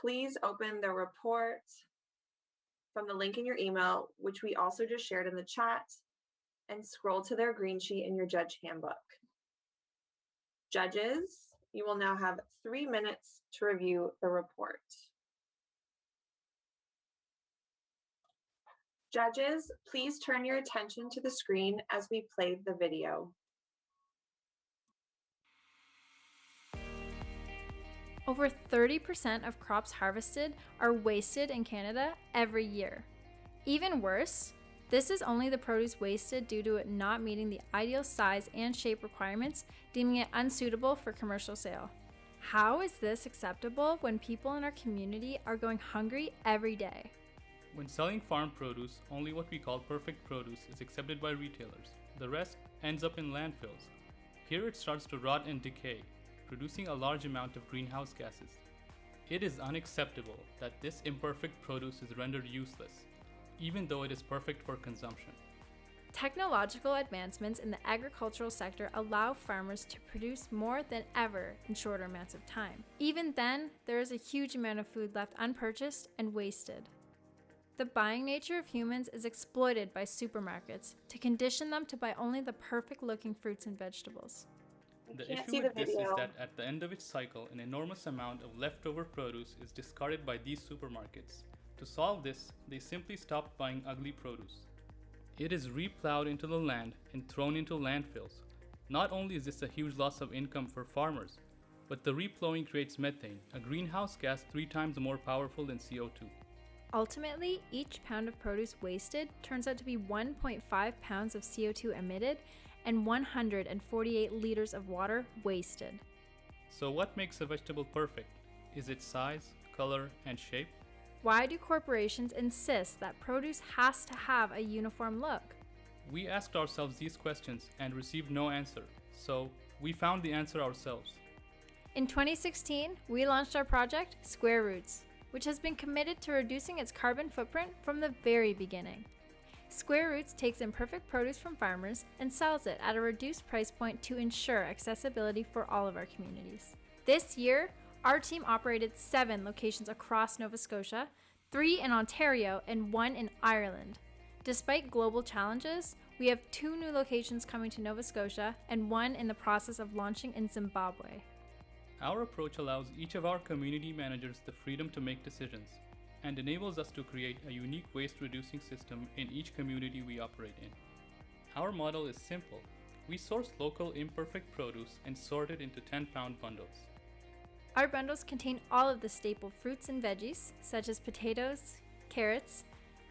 Please open the report from the link in your email, which we also just shared in the chat, and scroll to their green sheet in your judge handbook. Judges, you will now have 3 minutes to review the report. Judges, please turn your attention to the screen as we play the video. Over 30% of crops harvested are wasted in Canada every year. Even worse, this is only the produce wasted due to it not meeting the ideal size and shape requirements, deeming it unsuitable for commercial sale. How is this acceptable when people in our community are going hungry every day? When selling farm produce, only what we call perfect produce is accepted by retailers. The rest ends up in landfills. Here it starts to rot and decay, producing a large amount of greenhouse gases. It is unacceptable that this imperfect produce is rendered useless, even though it is perfect for consumption. Technological advancements in the agricultural sector allow farmers to produce more than ever in shorter amounts of time. Even then, there is a huge amount of food left unpurchased and wasted. The buying nature of humans is exploited by supermarkets to condition them to buy only the perfect-looking fruits and vegetables. The issue with this is that at the end of its cycle, an enormous amount of leftover produce is discarded by these supermarkets. To solve this, they simply stopped buying ugly produce. It is replowed into the land and thrown into landfills. Not only is this a huge loss of income for farmers, but the replowing creates methane, a greenhouse gas 3 times more powerful than CO2. Ultimately, each pound of produce wasted turns out to be 1.5 pounds of CO2 emitted and 148 liters of water wasted. So what makes a vegetable perfect? Is its size, color, and shape? Why do corporations insist that produce has to have a uniform look? We asked ourselves these questions and received no answer, so we found the answer ourselves. In 2016, we launched our project, Square Roots, which has been committed to reducing its carbon footprint from the very beginning. Square Roots takes imperfect produce from farmers and sells it at a reduced price point to ensure accessibility for all of our communities. This year, our team operated 7 locations across Nova Scotia, 3 in Ontario, and 1 in Ireland. Despite global challenges, we have 2 new locations coming to Nova Scotia and 1 in the process of launching in Zimbabwe. Our approach allows each of our community managers the freedom to make decisions and enables us to create a unique waste reducing system in each community we operate in. Our model is simple. We source local imperfect produce and sort it into 10-pound bundles. Our bundles contain all of the staple fruits and veggies, such as potatoes, carrots,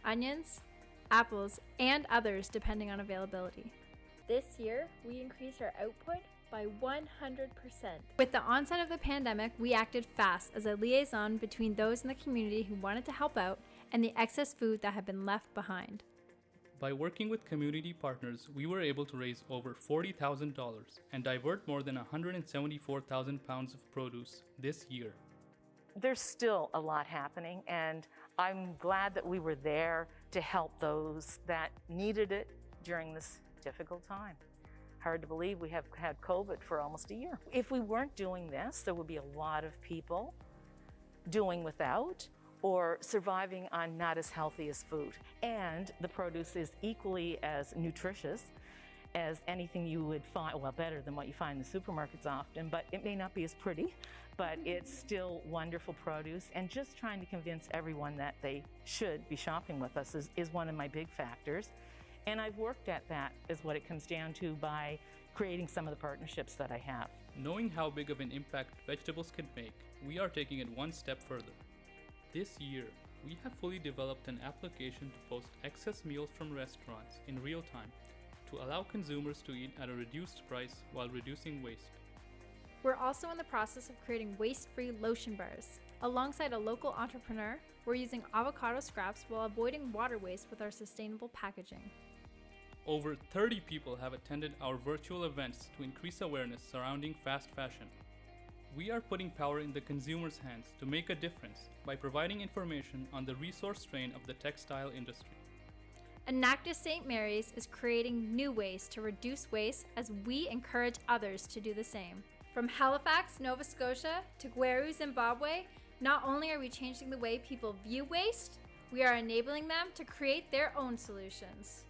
onions, apples, and others depending on availability. This year, we increased our output by 100%. With the onset of the pandemic, we acted fast as a liaison between those in the community who wanted to help out and the excess food that had been left behind. By working with community partners, we were able to raise over $40,000 and divert more than 174,000 pounds of produce this year. There's still a lot happening, and I'm glad that we were there to help those that needed it during this difficult time. Hard to believe we have had COVID for almost a year. If we weren't doing this, there would be a lot of people doing without or surviving on not as healthy as food. And the produce is equally as nutritious as anything you would find, well, better than what you find in the supermarkets often, but it may not be as pretty, but it's still wonderful produce. And just trying to convince everyone that they should be shopping with us is one of my big factors. And I've worked at that, is what it comes down to, by creating some of the partnerships that I have. Knowing how big of an impact vegetables can make, we are taking it one step further. This year, we have fully developed an application to post excess meals from restaurants in real time to allow consumers to eat at a reduced price while reducing waste. We're also in the process of creating waste-free lotion bars. Alongside a local entrepreneur, we're using avocado scraps while avoiding water waste with our sustainable packaging. Over 30 people have attended our virtual events to increase awareness surrounding fast fashion. We are putting power in the consumer's hands to make a difference by providing information on the resource strain of the textile industry. Enactus St. Mary's is creating new ways to reduce waste as we encourage others to do the same. From Halifax, Nova Scotia to Gweru, Zimbabwe, Not only are we changing the way people view waste, we are enabling them to create their own solutions.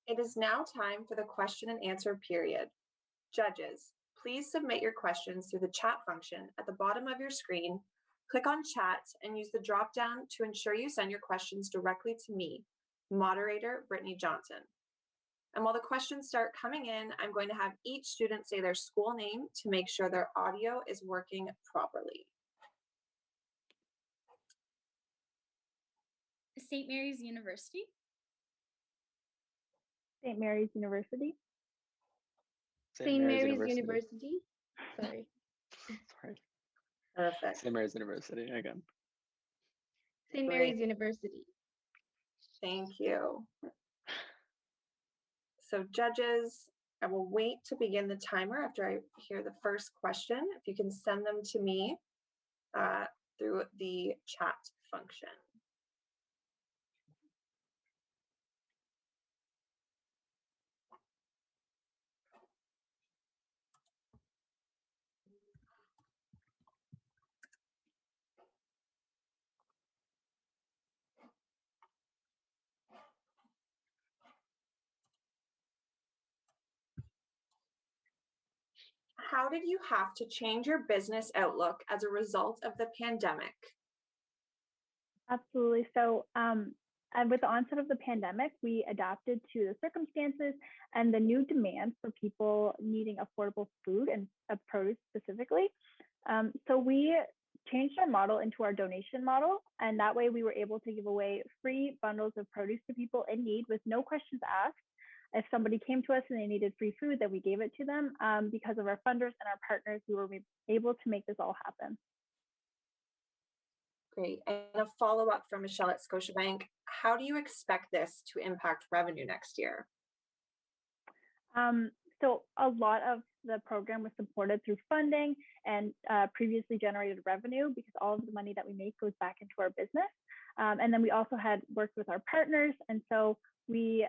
It is now time for the question and answer period. Judges, please submit your questions through the chat function at the bottom of your screen. Click on chat and use the drop-down to ensure you send your questions directly to me, moderator Brittany Johnson. And while the questions start coming in, I'm going to have each student say their school name to make sure their audio is working properly. St. Mary's University. St. Mary's University. St. Mary's University. Sorry. Sorry. Perfect. St. Mary's University again. St. Mary's University. Thank you. So judges, I will wait to begin the timer after I hear the first question. If you can send them to me through the chat function. How did you have to change your business outlook as a result of the pandemic? Absolutely. So with the onset of the pandemic, we adapted to the circumstances and the new demands for people needing affordable food and produce specifically. So we changed our model into our donation model, and that way we were able to give away free bundles of produce to people in need with no questions asked. If somebody came to us and they needed free food, then we gave it to them. Because of our funders and our partners, we were able to make this all happen. Great. And a follow-up from Michelle at Scotiabank. How do you expect this to impact revenue next year? So a lot of the program was supported through funding and previously generated revenue, because all of the money that we make goes back into our business. And then we also had worked with our partners. And so we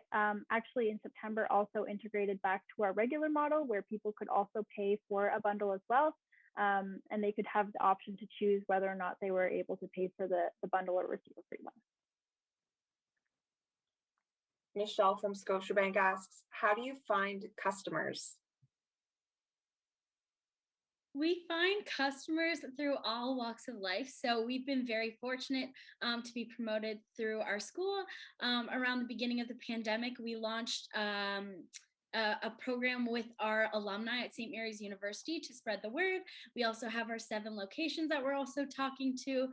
actually in September also integrated back to our regular model, where people could also pay for a bundle as well. And they could have the option to choose whether or not they were able to pay for the bundle or receive a free one. Michelle from Scotiabank asks, how do you find customers? We find customers through all walks of life. So we've been very fortunate to be promoted through our school. Around the beginning of the pandemic, we launched a program with our alumni at St. Mary's University to spread the word. We also have our 7 locations that we're also talking to.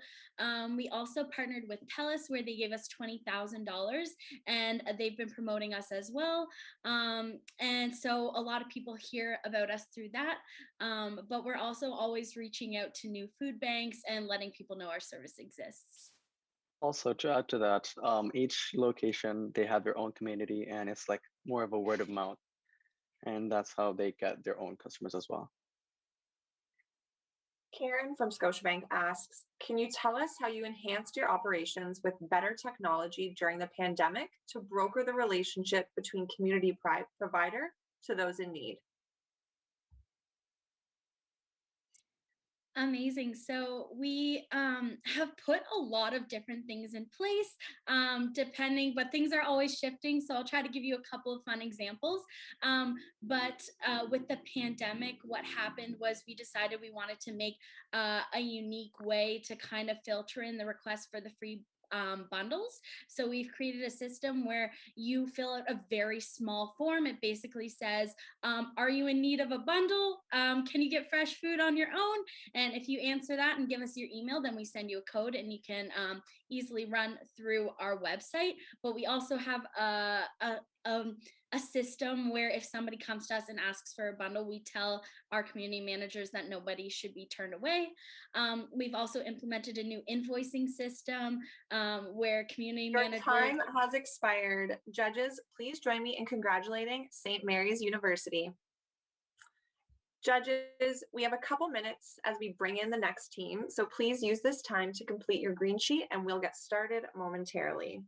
We also partnered with TELUS, where they gave us $20,000, and they've been promoting us as well. And so a lot of people hear about us through that, but we're also always reaching out to new food banks and letting people know our service exists. Also, to add to that, each location, they have their own community, and it's like more of a word of mouth. And that's how they get their own customers as well. Karen from Scotiabank asks, can you tell us how you enhanced your operations with better technology during the pandemic to broker the relationship between community provider to those in need? Amazing. So we have put a lot of different things in place, depending, but things are always shifting. So I'll try to give you a couple of fun examples. But with the pandemic, what happened was we decided we wanted to make a unique way to kind of filter in the request for the free bundles. So we've created a system where you fill out a very small form. It basically says, are you in need of a bundle? Can you get fresh food on your own? And if you answer that and give us your email, then we send you a code and you can easily run through our website. But we also have a system where if somebody comes to us and asks for a bundle, we tell our community managers that nobody should be turned away. We've also implemented a new invoicing system where community managers— Your time has expired. Judges, please join me in congratulating St. Mary's University. Judges, we have a couple minutes as we bring in the next team, so please use this time to complete your green sheet and we'll get started momentarily.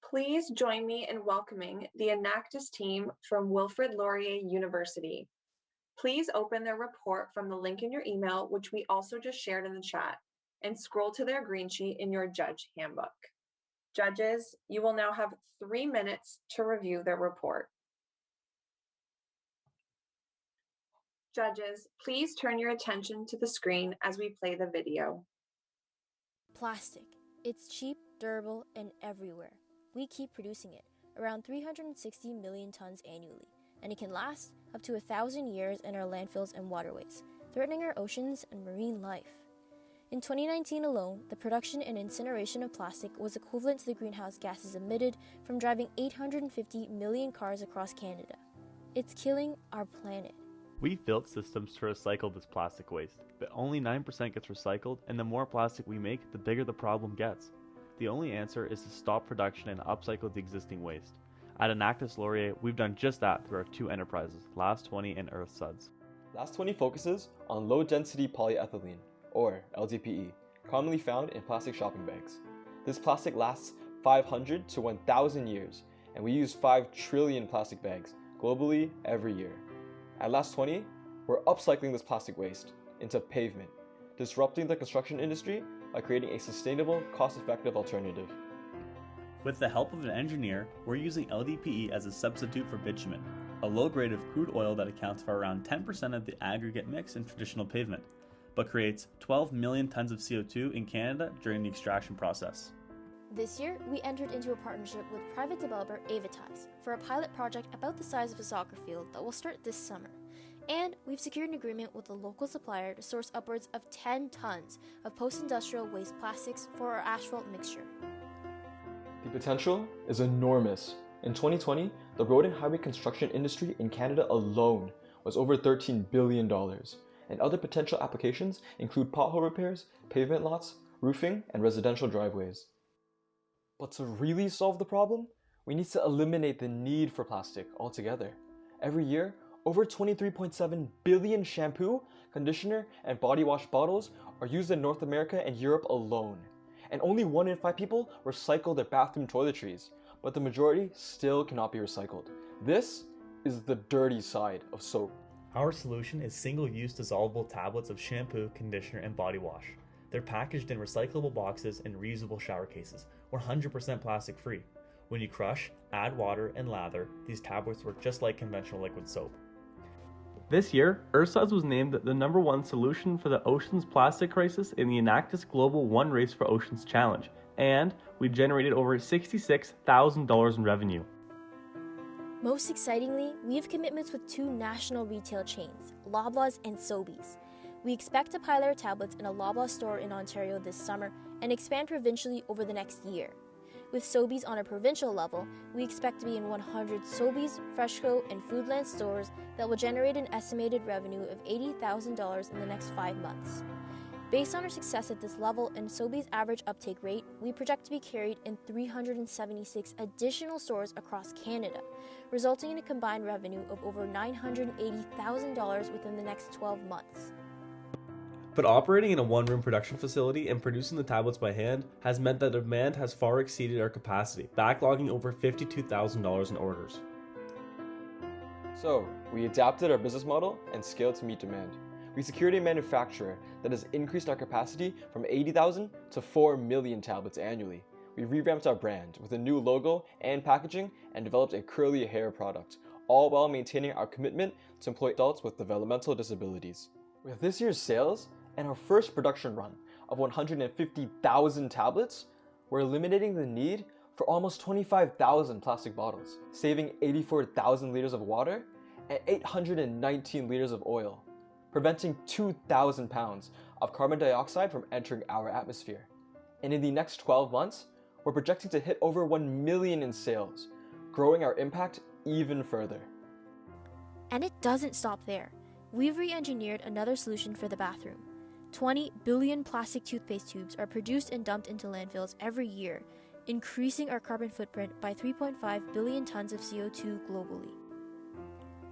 Please join me in welcoming the Enactus team from Wilfrid Laurier University. Please open their report from the link in your email, which we also just shared in the chat, and scroll to their green sheet in your judge handbook. Judges, you will now have 3 minutes to review their report. Judges, please turn your attention to the screen as we play the video. Plastic. It's cheap, durable, and everywhere. We keep producing it, around 360 million tons annually, and it can last up to 1,000 years in our landfills and waterways, threatening our oceans and marine life. In 2019 alone, the production and incineration of plastic was equivalent to the greenhouse gases emitted from driving 850 million cars across Canada. It's killing our planet. We've built systems to recycle this plastic waste, but only 9% gets recycled, and the more plastic we make, the bigger the problem gets. The only answer is to stop production and upcycle the existing waste. At Enactus Laurier, we've done just that through our 2 enterprises, Last 20 and Earth Suds. Last 20 focuses on low-density polyethylene, or LDPE, commonly found in plastic shopping bags. This plastic lasts 500 to 1,000 years, and we use 5 trillion plastic bags globally every year. At Last 20, we're upcycling this plastic waste into pavement, disrupting the construction industry by creating a sustainable, cost-effective alternative. With the help of an engineer, we're using LDPE as a substitute for bitumen, a low grade of crude oil that accounts for around 10% of the aggregate mix in traditional pavement, but creates 12 million tons of CO2 in Canada during the extraction process. This year, we entered into a partnership with private developer Enactus for a pilot project about the size of a soccer field that will start this summer. And we've secured an agreement with a local supplier to source upwards of 10 tons of post-industrial waste plastics for our asphalt mixture. The potential is enormous. In 2020, the road and highway construction industry in Canada alone was over $13 billion, and other potential applications include pothole repairs, pavement lots, roofing, and residential driveways. But to really solve the problem, we need to eliminate the need for plastic altogether. Every year, over 23.7 billion shampoo, conditioner, and body wash bottles are used in North America and Europe alone. And only 1 in 5 people recycle their bathroom toiletries, but the majority still cannot be recycled. This is the dirty side of soap. Our solution is single-use dissolvable tablets of shampoo, conditioner, and body wash. They're packaged in recyclable boxes and reusable shower cases, 100% plastic-free. When you crush, add water, and lather, these tablets work just like conventional liquid soap. This year, Earth Suds was named the #1 solution for the ocean's plastic crisis in the Enactus Global One Race for Oceans Challenge, and we generated over $66,000 in revenue. Most excitingly, we have commitments with 2 national retail chains, Loblaws and Sobeys. We expect to pilot our tablets in a Loblaw store in Ontario this summer and expand provincially over the next year. With Sobeys on a provincial level, we expect to be in 100 Sobeys, Freshco, and Foodland stores that will generate an estimated revenue of $80,000 in the next 5 months. Based on our success at this level and Sobeys' average uptake rate, we project to be carried in 376 additional stores across Canada, resulting in a combined revenue of over $980,000 within the next 12 months. But operating in a one-room production facility and producing the tablets by hand has meant that demand has far exceeded our capacity, backlogging over $52,000 in orders. So, we adapted our business model and scaled to meet demand. We secured a manufacturer that has increased our capacity from 80,000 to 4 million tablets annually. We revamped our brand with a new logo and packaging and developed a curly hair product, all while maintaining our commitment to employ adults with developmental disabilities. With this year's sales and our first production run of 150,000 tablets, we're eliminating the need for almost 25,000 plastic bottles, saving 84,000 liters of water and 819 liters of oil, preventing 2,000 pounds of carbon dioxide from entering our atmosphere. And in the next 12 months, we're projecting to hit over 1 million in sales, growing our impact even further. And it doesn't stop there. We've re-engineered another solution for the bathroom. 20 billion plastic toothpaste tubes are produced and dumped into landfills every year, increasing our carbon footprint by 3.5 billion tons of CO2 globally.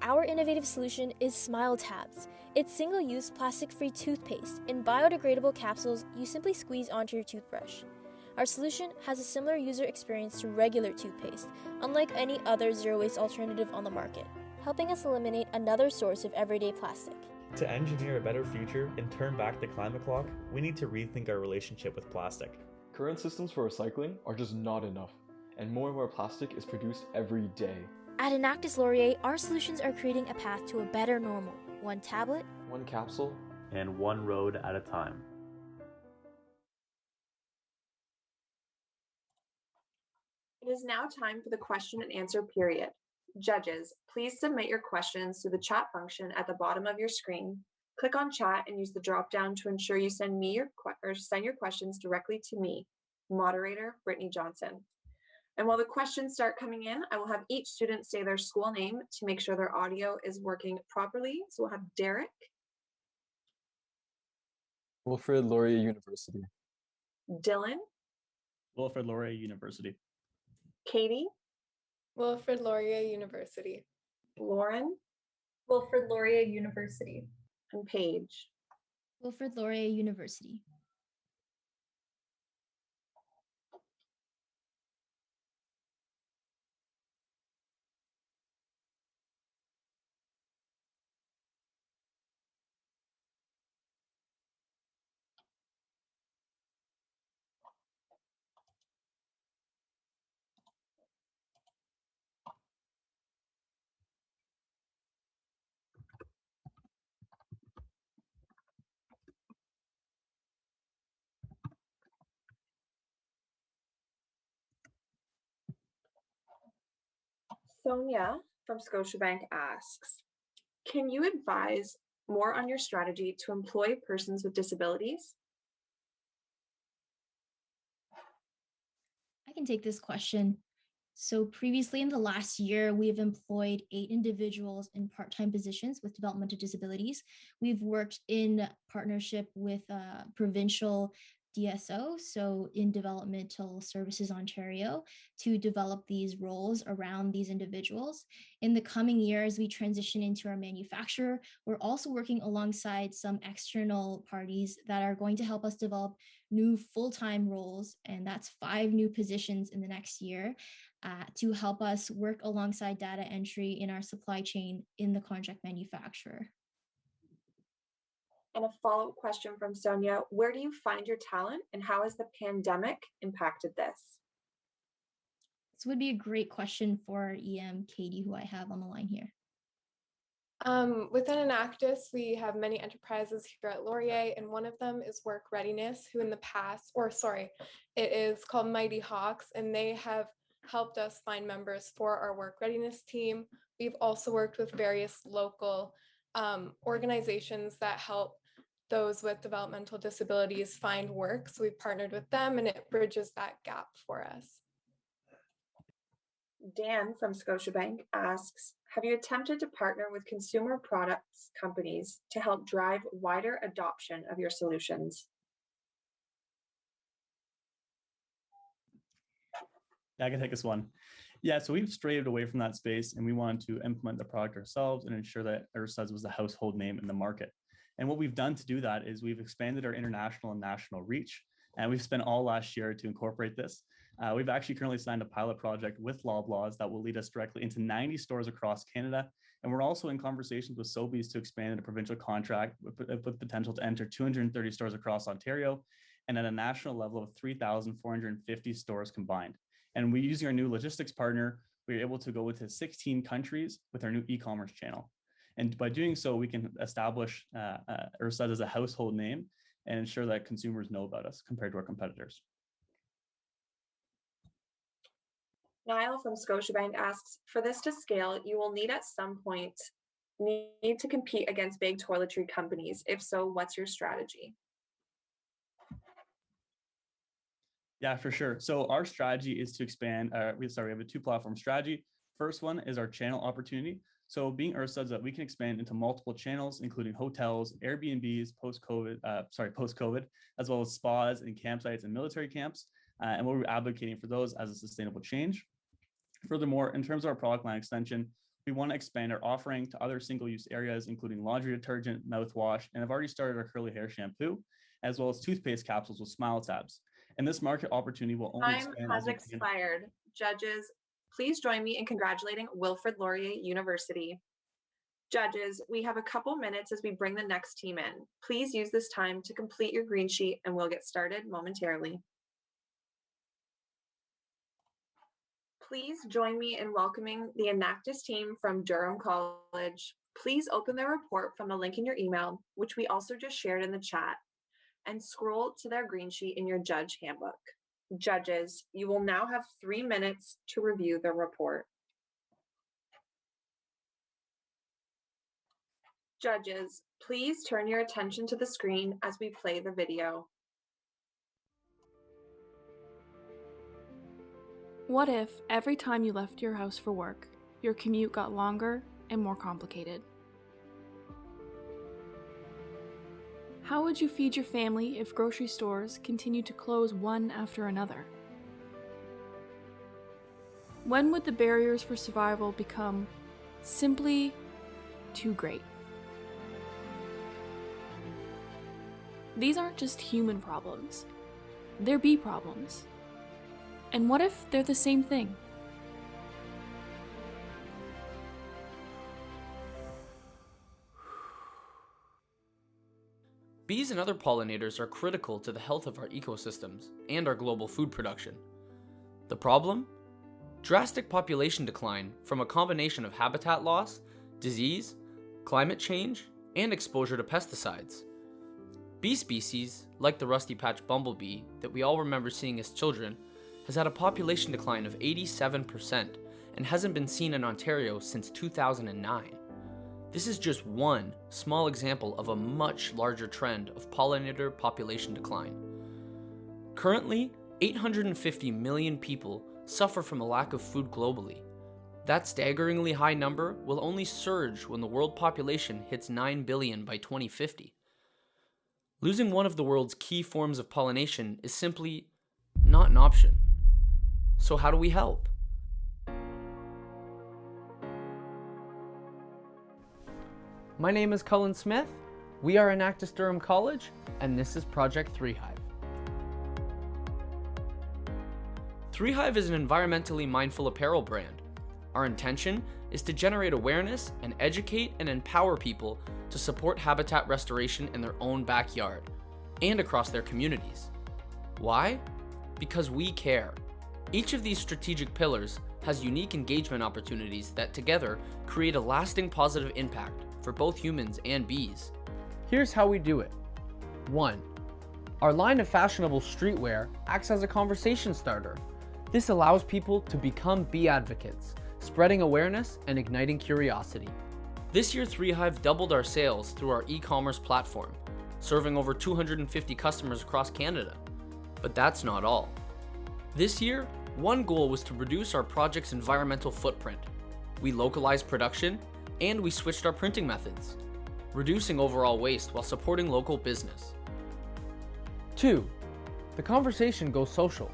Our innovative solution is Smile Tabs. It's single-use plastic-free toothpaste in biodegradable capsules you simply squeeze onto your toothbrush. Our solution has a similar user experience to regular toothpaste, unlike any other zero-waste alternative on the market, helping us eliminate another source of everyday plastic. To engineer a better future and turn back the climate clock, we need to rethink our relationship with plastic. Current systems for recycling are just not enough, and more plastic is produced every day. At Enactus Laurier, our solutions are creating a path to a better normal, one tablet, one capsule, and one road at a time. It is now time for the question and answer period. Judges, please submit your questions through the chat function at the bottom of your screen. Click on chat and use the drop-down to ensure you send your questions directly to me, moderator Brittany Johnson. And while the questions start coming in, I will have each student say their school name to make sure their audio is working properly. So we'll have Derek. Wilfrid Laurier University. Dylan. Wilfrid Laurier University. Katie. Wilfrid Laurier University. Lauren. Wilfrid Laurier University. And Paige. Wilfrid Laurier University. Sonia from Scotiabank asks, can you advise more on your strategy to employ persons with disabilities? I can take this question. So previously in the last year, we have employed 8 individuals in part-time positions with developmental disabilities. We've worked in partnership with provincial DSO, so in Developmental Services Ontario, to develop these roles around these individuals. In the coming years, we transition into our manufacturer. We're also working alongside some external parties that are going to help us develop new full-time roles, and that's 5 new positions in the next year to help us work alongside data entry in our supply chain in the contract manufacturer. And a follow-up question from Sonia, where do you find your talent and how has the pandemic impacted this? This would be a great question for EM Katie, who I have on the line here. Within Enactus, we have many enterprises here at Laurier, and one of them is Work Readiness, who in the past, it is called Mighty Hawks, and they have helped us find members for our Work Readiness team. We've also worked with various local organizations that help those with developmental disabilities find work. So we've partnered with them and it bridges that gap for us. Dan from Scotiabank asks, have you attempted to partner with consumer products companies to help drive wider adoption of your solutions? Yeah, I can take this one. Yeah, so we've strayed away from that space and we wanted to implement the product ourselves and ensure that Ursuds was a household name in the market. And what we've done to do that is we've expanded our international and national reach, and we've spent all last year to incorporate this. We've actually currently signed a pilot project with Loblaws that will lead us directly into 90 stores across Canada. And we're also in conversations with Sobeys to expand a provincial contract with potential to enter 230 stores across Ontario, and at a national level of 3,450 stores combined. And we, using our new logistics partner, we were able to go into 16 countries with our new e-commerce channel. And by doing so, we can establish Ursuds as a household name and ensure that consumers know about us compared to our competitors. Niall from Scotiabank asks, for this to scale, you will need at some point need to compete against big toiletry companies. If so, what's your strategy? Yeah, for sure. So our strategy is to expand. We have a 2-platform strategy. First one is our channel opportunity. So being Ursuds, that we can expand into multiple channels, including hotels, Airbnbs, post-COVID, as well as spas and campsites and military camps. and we'll be advocating for those as a sustainable change. Furthermore, in terms of our product line extension, we want to expand our offering to other single-use areas, including laundry detergent, mouthwash, and have already started our curly hair shampoo, as well as toothpaste capsules with Smile Tabs. And this market opportunity will only Time expand has as we expired. Judges, please join me in congratulating Wilfrid Laurier University. Judges, we have a couple minutes as we bring the next team in. Please use this time to complete your green sheet and we'll get started momentarily. Please join me in welcoming the Enactus team from Durham College. Please open their report from the link in your email, which we also just shared in the chat, and scroll to their green sheet in your judge handbook. Judges, you will now have 3 minutes to review the report. Judges, please turn your attention to the screen as we play the video. What if every time you left your house for work, your commute got longer and more complicated? How would you feed your family if grocery stores continued to close one after another? When would the barriers for survival become simply too great? These aren't just human problems, they're bee problems. And what if they're the same thing? Bees and other pollinators are critical to the health of our ecosystems and our global food production. The problem? Drastic population decline from a combination of habitat loss, disease, climate change, and exposure to pesticides. Bee species, like the rusty patch bumblebee that we all remember seeing as children, has had a population decline of 87% and hasn't been seen in Ontario since 2009. This is just one small example of a much larger trend of pollinator population decline. Currently, 850 million people suffer from a lack of food globally. That staggeringly high number will only surge when the world population hits 9 billion by 2050. Losing one of the world's key forms of pollination is simply not an option. So how do we help? My name is Cullen Smith, we are Enactus Durham College, and this is Project 3Hive. 3Hive is an environmentally mindful apparel brand. Our intention is to generate awareness and educate and empower people to support habitat restoration in their own backyard and across their communities. Why? Because we care. Each of these strategic pillars has unique engagement opportunities that together create a lasting positive impact for both humans and bees. Here's how we do it. 1. Our line of fashionable streetwear acts as a conversation starter. This allows people to become bee advocates, spreading awareness and igniting curiosity. This year, 3Hive doubled our sales through our e-commerce platform, serving over 250 customers across Canada. But that's not all. This year, one goal was to reduce our project's environmental footprint. We localized production, and we switched our printing methods, reducing overall waste while supporting local business. 2. The conversation goes social.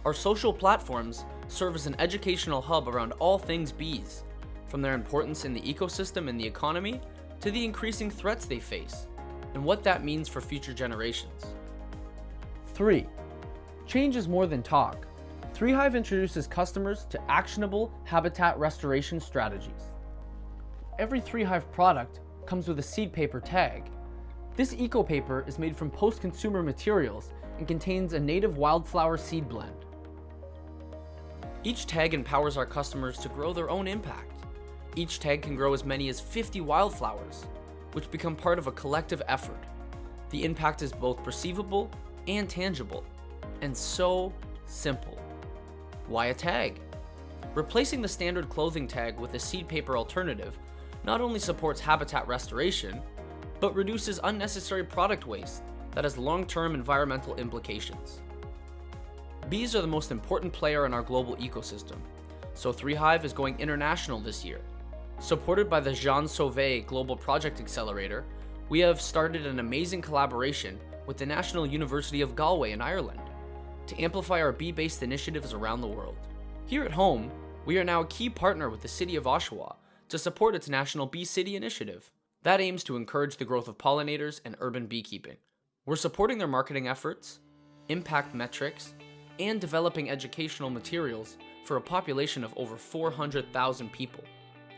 Our social platforms serve as an educational hub around all things bees, from their importance in the ecosystem and the economy, to the increasing threats they face, and what that means for future generations. 3. Change is more than talk. 3Hive introduces customers to actionable habitat restoration strategies. Every 3Hive product comes with a seed paper tag. This eco paper is made from post-consumer materials and contains a native wildflower seed blend. Each tag empowers our customers to grow their own impact. Each tag can grow as many as 50 wildflowers, which become part of a collective effort. The impact is both perceivable and tangible, and so simple. Why a tag? Replacing the standard clothing tag with a seed paper alternative not only supports habitat restoration, but reduces unnecessary product waste that has long-term environmental implications. Bees are the most important player in our global ecosystem, so 3Hive is going international this year. Supported by the Jean Sauvé Global Project Accelerator, we have started an amazing collaboration with the National University of Galway in Ireland. to amplify our bee-based initiatives around the world. Here at home, we are now a key partner with the City of Oshawa to support its National Bee City initiative. That aims to encourage the growth of pollinators and urban beekeeping. We're supporting their marketing efforts, impact metrics, and developing educational materials for a population of over 400,000 people,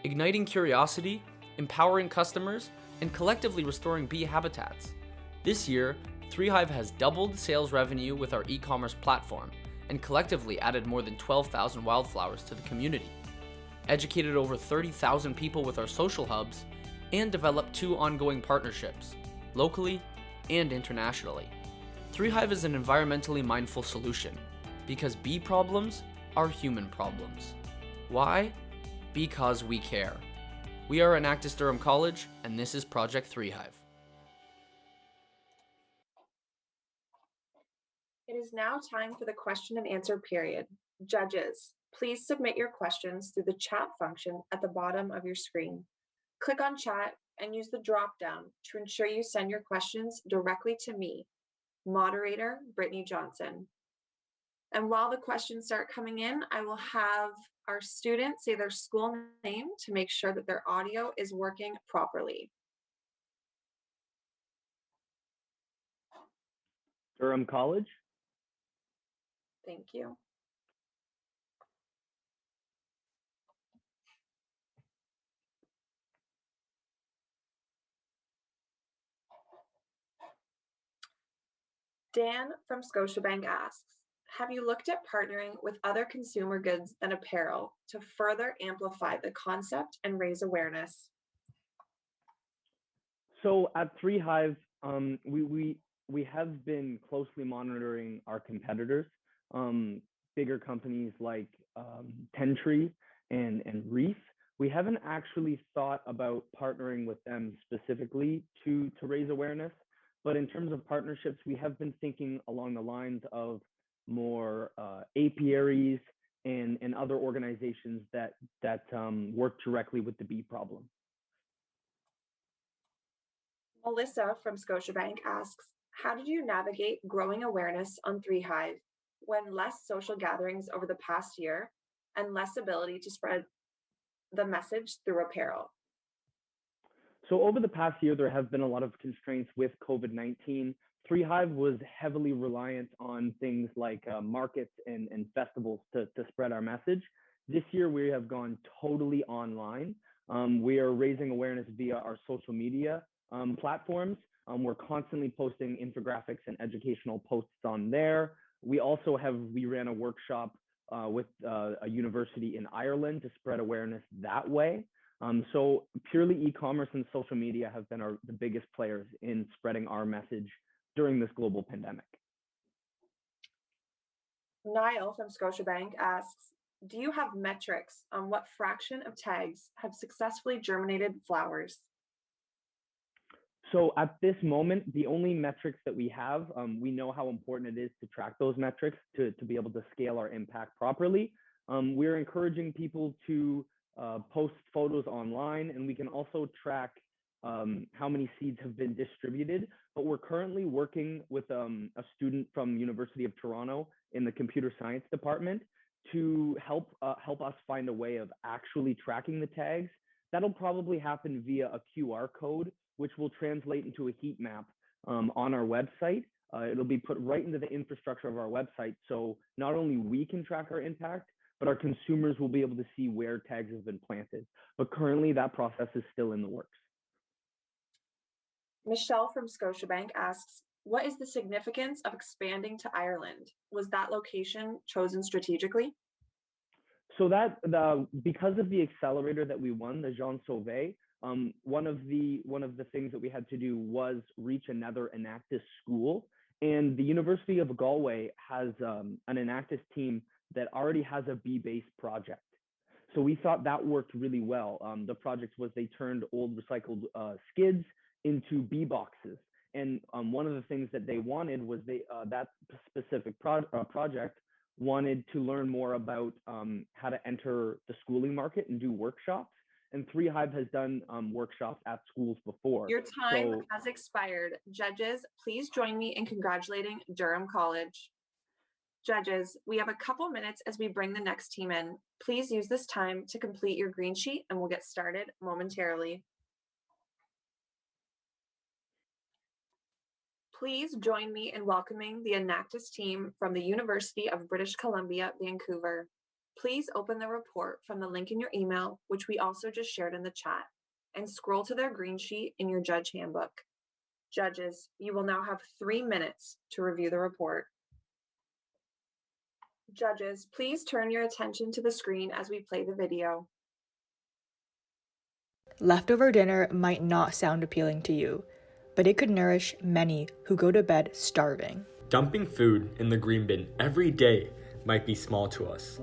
igniting curiosity, empowering customers, and collectively restoring bee habitats. This year, 3Hive has doubled sales revenue with our e-commerce platform and collectively added more than 12,000 wildflowers to the community, educated over 30,000 people with our social hubs, and developed 2 ongoing partnerships, locally and internationally. 3Hive is an environmentally mindful solution because bee problems are human problems. Why? Because we care. We are Enactus Durham College, and this is Project 3Hive. It is now time for the question and answer period. Judges, please submit your questions through the chat function at the bottom of your screen. Click on chat and use the drop-down to ensure you send your questions directly to me, moderator Brittany Johnson. And while the questions start coming in, I will have our students say their school name to make sure that their audio is working properly. Durham College. Thank you. Dan from Scotiabank asks, have you looked at partnering with other consumer goods than apparel to further amplify the concept and raise awareness? So at 3Hive, we have been closely monitoring our competitors, bigger companies like Tentree and Reef. We haven't actually thought about partnering with them specifically to raise awareness, but in terms of partnerships, we have been thinking along the lines of more apiaries and other organizations that work directly with the bee problem. Melissa from Scotiabank asks, how did you navigate growing awareness on 3Hive when less social gatherings over the past year and less ability to spread the message through apparel? So over the past year, there have been a lot of constraints with COVID-19. 3Hive was heavily reliant on things like markets and festivals to spread our message. This year, we have gone totally online. We are raising awareness via our social media platforms. We're constantly posting infographics and educational posts on there. We ran a workshop with a university in Ireland to spread awareness that way. So purely e-commerce and social media have been the biggest players in spreading our message during this global pandemic. Niall from Scotiabank asks, do you have metrics on what fraction of tags have successfully germinated flowers? So at this moment, the only metrics that we have, we know how important it is to track those metrics to be able to scale our impact properly. We're encouraging people to post photos online, and we can also track how many seeds have been distributed. But we're currently working with a student from University of Toronto in the computer science department to help us find a way of actually tracking the tags. That'll probably happen via a QR code, which will translate into a heat map on our website. It'll be put right into the infrastructure of our website. So not only we can track our impact, but our consumers will be able to see where tags have been planted. But currently that process is still in the works. Michelle from Scotiabank asks, what is the significance of expanding to Ireland? Was that location chosen strategically? So because of the accelerator that we won, the Jean Sauvé, one of the things that we had to do was reach another Enactus school, and the University of Galway has an Enactus team that already has a bee-based project. So we thought that worked really well. The project was they turned old recycled skids into bee boxes, and one of the things that they wanted was that specific project wanted to learn more about how to enter the schooling market and do workshops. And 3Hive has done workshops at schools before. Your time has expired. Judges, please join me in congratulating Durham College. Judges, we have a couple minutes as we bring the next team in. Please use this time to complete your green sheet and we'll get started momentarily. Please join me in welcoming the Enactus team from the University of British Columbia, Vancouver. Please open the report from the link in your email, which we also just shared in the chat, and scroll to their green sheet in your judge handbook. Judges, you will now have 3 minutes to review the report. Judges, please turn your attention to the screen as we play the video. Leftover dinner might not sound appealing to you, but it could nourish many who go to bed starving. Dumping food in the green bin every day might be small to us,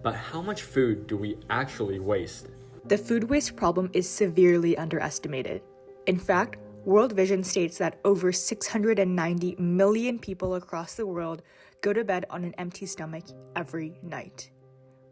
but how much food do we actually waste? The food waste problem is severely underestimated. In fact, World Vision states that over 690 million people across the world go to bed on an empty stomach every night.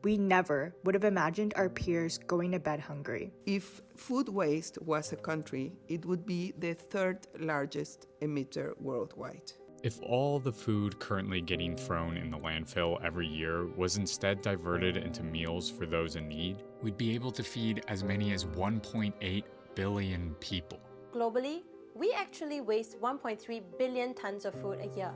We never would have imagined our peers going to bed hungry. If food waste was a country, it would be the third largest emitter worldwide. If all the food currently getting thrown in the landfill every year was instead diverted into meals for those in need, we'd be able to feed as many as 1.8 billion people. Globally, we actually waste 1.3 billion tons of food a year.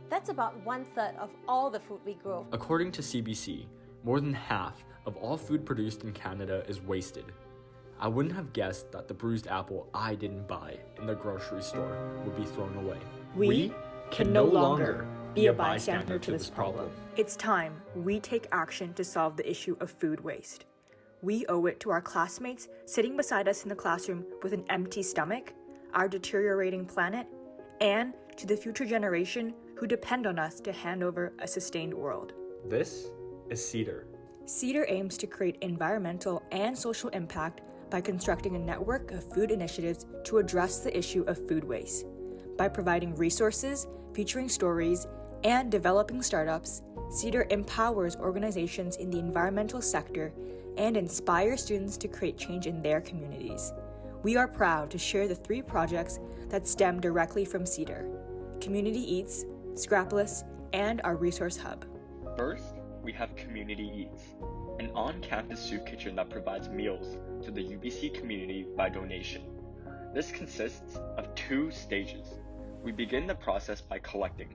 That's about 1/3 of all the food we grow. According to CBC, more than half of all food produced in Canada is wasted. I wouldn't have guessed that the bruised apple I didn't buy in the grocery store would be thrown away. We can no longer be a bystander to this problem. It's time we take action to solve the issue of food waste. We owe it to our classmates sitting beside us in the classroom with an empty stomach, our deteriorating planet, and to the future generation who depend on us to hand over a sustained world. This is CEDAR. CEDAR aims to create environmental and social impact by constructing a network of food initiatives to address the issue of food waste. By providing resources, featuring stories, and developing startups, CEDAR empowers organizations in the environmental sector and inspires students to create change in their communities. We are proud to share the 3 projects that stem directly from CEDAR: Community Eats, Scrapless, and our Resource Hub. First, we have Community Eats, an on-campus soup kitchen that provides meals to the UBC community by donation. This consists of 2 stages. We begin the process by collecting.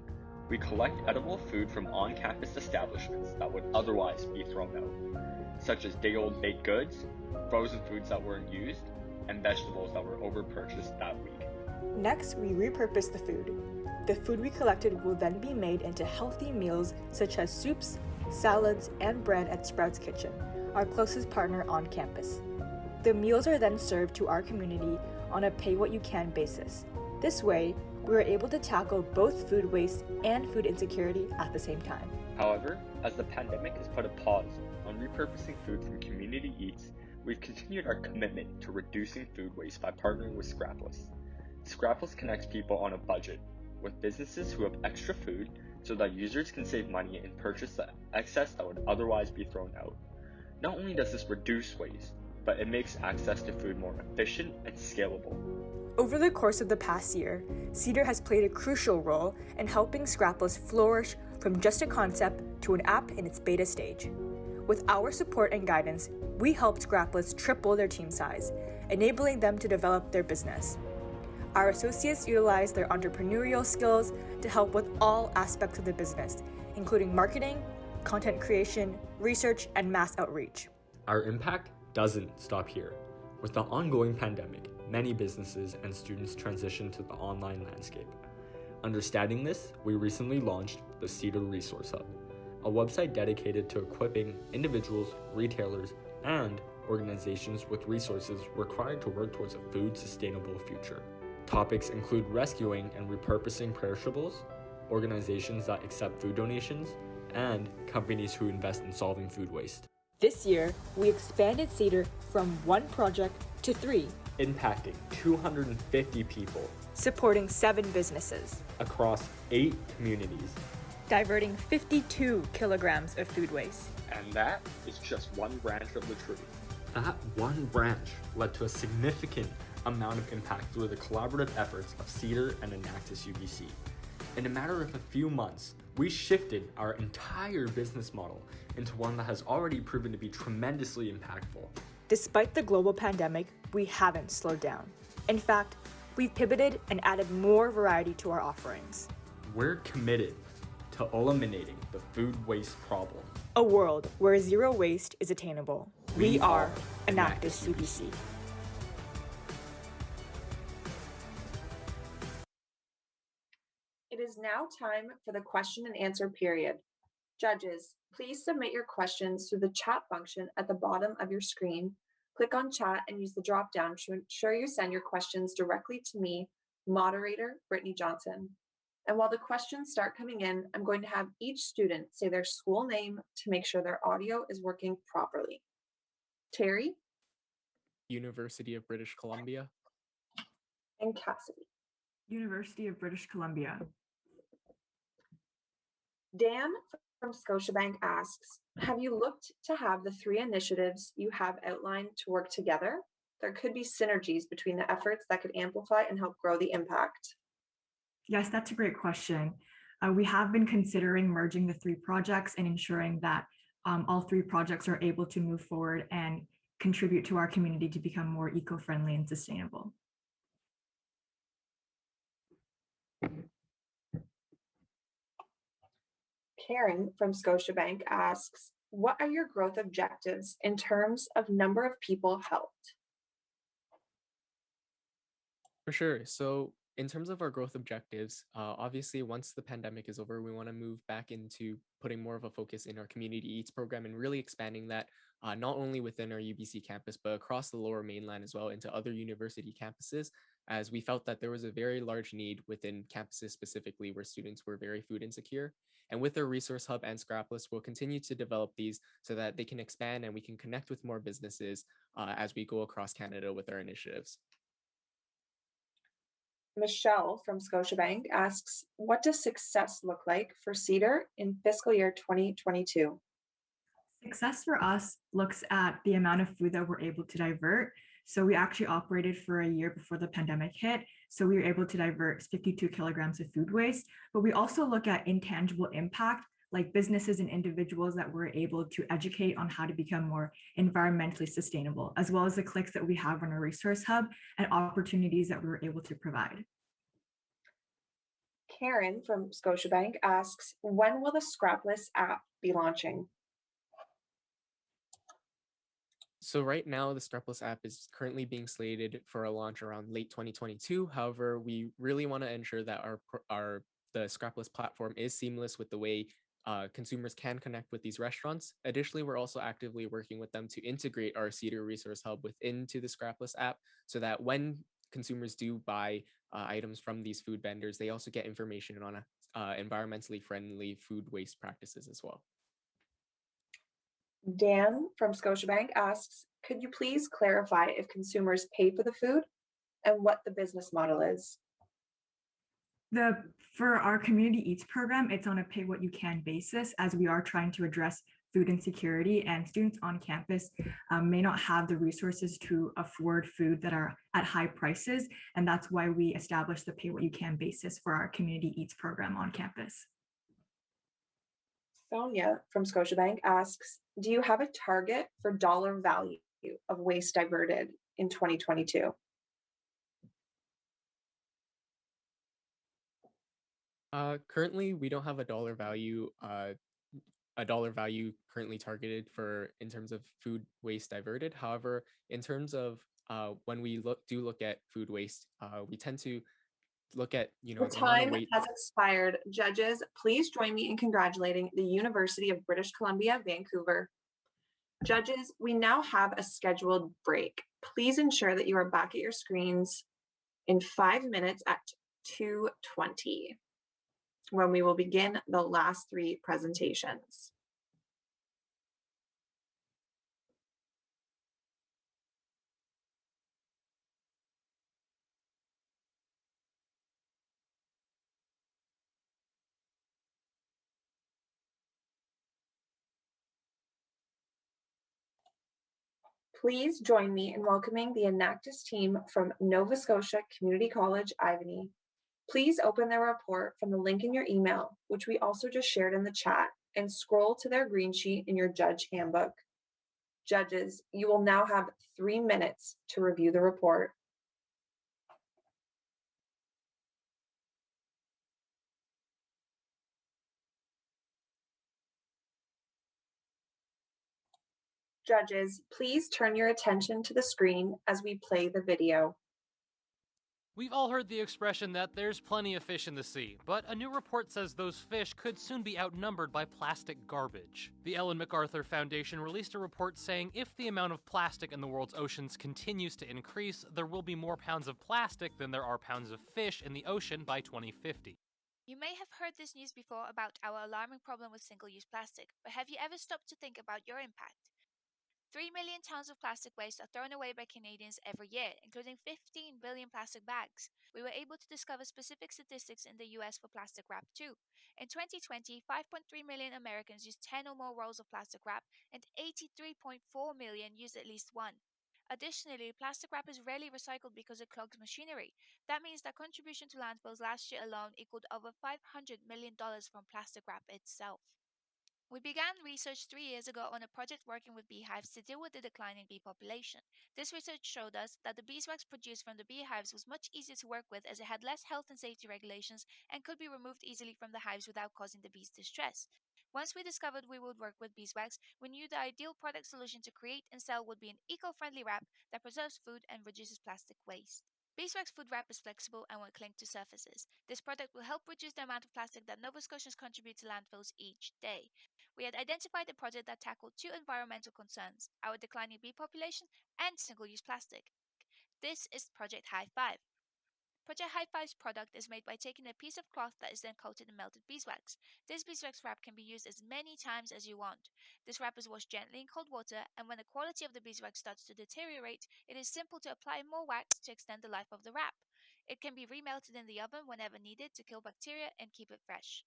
We collect edible food from on-campus establishments that would otherwise be thrown out, such as day-old baked goods, frozen foods that weren't used, and vegetables that were overpurchased that week. Next, we repurpose the food. The food we collected will then be made into healthy meals such as soups, salads, and bread at Sprouts Kitchen, our closest partner on campus. The meals are then served to our community on a pay-what-you-can basis. This way, we are able to tackle both food waste and food insecurity at the same time. However, as the pandemic has put a pause on repurposing food from Community Eats, we've continued our commitment to reducing food waste by partnering with Scrapless. Scrapless connects people on a budget with businesses who have extra food so that users can save money and purchase the excess that would otherwise be thrown out. Not only does this reduce waste, but it makes access to food more efficient and scalable. Over the course of the past year, CEDAR has played a crucial role in helping Scrapless flourish from just a concept to an app in its beta stage. With our support and guidance, we helped Scrapless triple their team size, enabling them to develop their business. Our associates utilize their entrepreneurial skills to help with all aspects of the business, including marketing, content creation, research, and mass outreach. Our impact doesn't stop here. With the ongoing pandemic, many businesses and students transition to the online landscape. Understanding this, we recently launched the CEDAR Resource Hub, a website dedicated to equipping individuals, retailers, and organizations with resources required to work towards a food sustainable future. Topics include rescuing and repurposing perishables, organizations that accept food donations, and companies who invest in solving food waste. This year, we expanded CEDAR from 1 project to 3, impacting 250 people, supporting 7 businesses, across 8 communities, diverting 52 kilograms of food waste. And that is just one branch of the tree. That one branch led to a significant amount of impact through the collaborative efforts of CEDAR and Enactus UBC. In a matter of a few months, We shifted our entire business model into one that has already proven to be tremendously impactful. Despite the global pandemic, we haven't slowed down. In fact, we've pivoted and added more variety to our offerings. We're committed to eliminating the food waste problem. A world where zero waste is attainable. We are Enactus UBC. It is now time for the question and answer period. Judges, please submit your questions through the chat function at the bottom of your screen. Click on chat and use the drop-down to ensure you send your questions directly to me, moderator Brittany Johnson. And while the questions start coming in, I'm going to have each student say their school name to make sure their audio is working properly. Terry? University of British Columbia. And Cassidy? University of British Columbia. Dan from Scotiabank asks, have you looked to have the 3 initiatives you have outlined to work together? There could be synergies between the efforts that could amplify and help grow the impact. Yes, that's a great question. We have been considering merging the 3 projects and ensuring that all 3 projects are able to move forward and contribute to our community to become more eco-friendly and sustainable. Karen from Scotiabank asks, what are your growth objectives in terms of number of people helped? For sure. So in terms of our growth objectives, obviously once the pandemic is over, we want to move back into putting more of a focus in our Community Eats program and really expanding that not only within our UBC campus, but across the Lower Mainland as well into other university campuses, as we felt that there was a very large need within campuses specifically where students were very food insecure. And with our resource hub and Scrapless, we'll continue to develop these so that they can expand and we can connect with more businesses as we go across Canada with our initiatives. Michelle from Scotiabank asks, what does success look like for Cedar in fiscal year 2022? Success for us looks at the amount of food that we're able to divert. So we actually operated for a year before the pandemic hit. So we were able to divert 52 kilograms of food waste, but we also look at intangible impact, like businesses and individuals that we're able to educate on how to become more environmentally sustainable, as well as the clicks that we have on our resource hub and opportunities that we were able to provide. Karen from Scotiabank asks, when will the Scrapless app be launching? So right now, the Scrapless app is currently being slated for a launch around late 2022. However, we really want to ensure that the Scrapless platform is seamless with the way consumers can connect with these restaurants. Additionally, we're also actively working with them to integrate our Cedar Resource Hub into the Scrapless app so that when consumers do buy items from these food vendors, they also get information on environmentally friendly food waste practices as well. Dan from Scotiabank asks, could you please clarify if consumers pay for the food and what the business model is? For our Community Eats program, it's on a pay what you can basis, as we are trying to address food insecurity, and students on campus may not have the resources to afford food that are at high prices. And that's why we established the pay what you can basis for our Community Eats program on campus. Sonia from Scotiabank asks, do you have a target for dollar value of waste diverted in 2022? Currently, we don't have a dollar value currently targeted for in terms of food waste diverted. However, in terms of when we look at food waste, we tend to look at the time has expired. Judges, please join me in congratulating the University of British Columbia, Vancouver. Judges, we now have a scheduled break. Please ensure that you are back at your screens in 5 minutes at 2:20, when we will begin the last 3 presentations. Please join me in welcoming the Enactus team from Nova Scotia Community College, Ivany. Please open their report from the link in your email, which we also just shared in the chat, and scroll to their green sheet in your judge handbook. Judges, you will now have 3 minutes to review the report. Judges, please turn your attention to the screen as we play the video. We've all heard the expression that there's plenty of fish in the sea, but a new report says those fish could soon be outnumbered by plastic garbage. The Ellen MacArthur Foundation released a report saying if the amount of plastic in the world's oceans continues to increase, there will be more pounds of plastic than there are pounds of fish in the ocean by 2050. You may have heard this news before about our alarming problem with single-use plastic, but have you ever stopped to think about your impact? 3 million tons of plastic waste are thrown away by Canadians every year, including 15 billion plastic bags. We were able to discover specific statistics in the US for plastic wrap too. In 2020, 5.3 million Americans used 10 or more rolls of plastic wrap, and 83.4 million used at least one. Additionally, plastic wrap is rarely recycled because it clogs machinery. That means that contribution to landfills last year alone equaled over $500 million from plastic wrap itself. We began research 3 years ago on a project working with beehives to deal with the declining bee population. This research showed us that the beeswax produced from the beehives was much easier to work with as it had less health and safety regulations and could be removed easily from the hives without causing the bees distress. Once we discovered we would work with beeswax, we knew the ideal product solution to create and sell would be an eco-friendly wrap that preserves food and reduces plastic waste. Beeswax food wrap is flexible and will cling to surfaces. This product will help reduce the amount of plastic that Nova Scotians contribute to landfills each day. We had identified a project that tackled two environmental concerns: our declining bee population and single-use plastic. This is Project High Five. Project High Five's product is made by taking a piece of cloth that is then coated in melted beeswax. This beeswax wrap can be used as many times as you want. This wrap is washed gently in cold water, and when the quality of the beeswax starts to deteriorate, it is simple to apply more wax to extend the life of the wrap. It can be remelted in the oven whenever needed to kill bacteria and keep it fresh.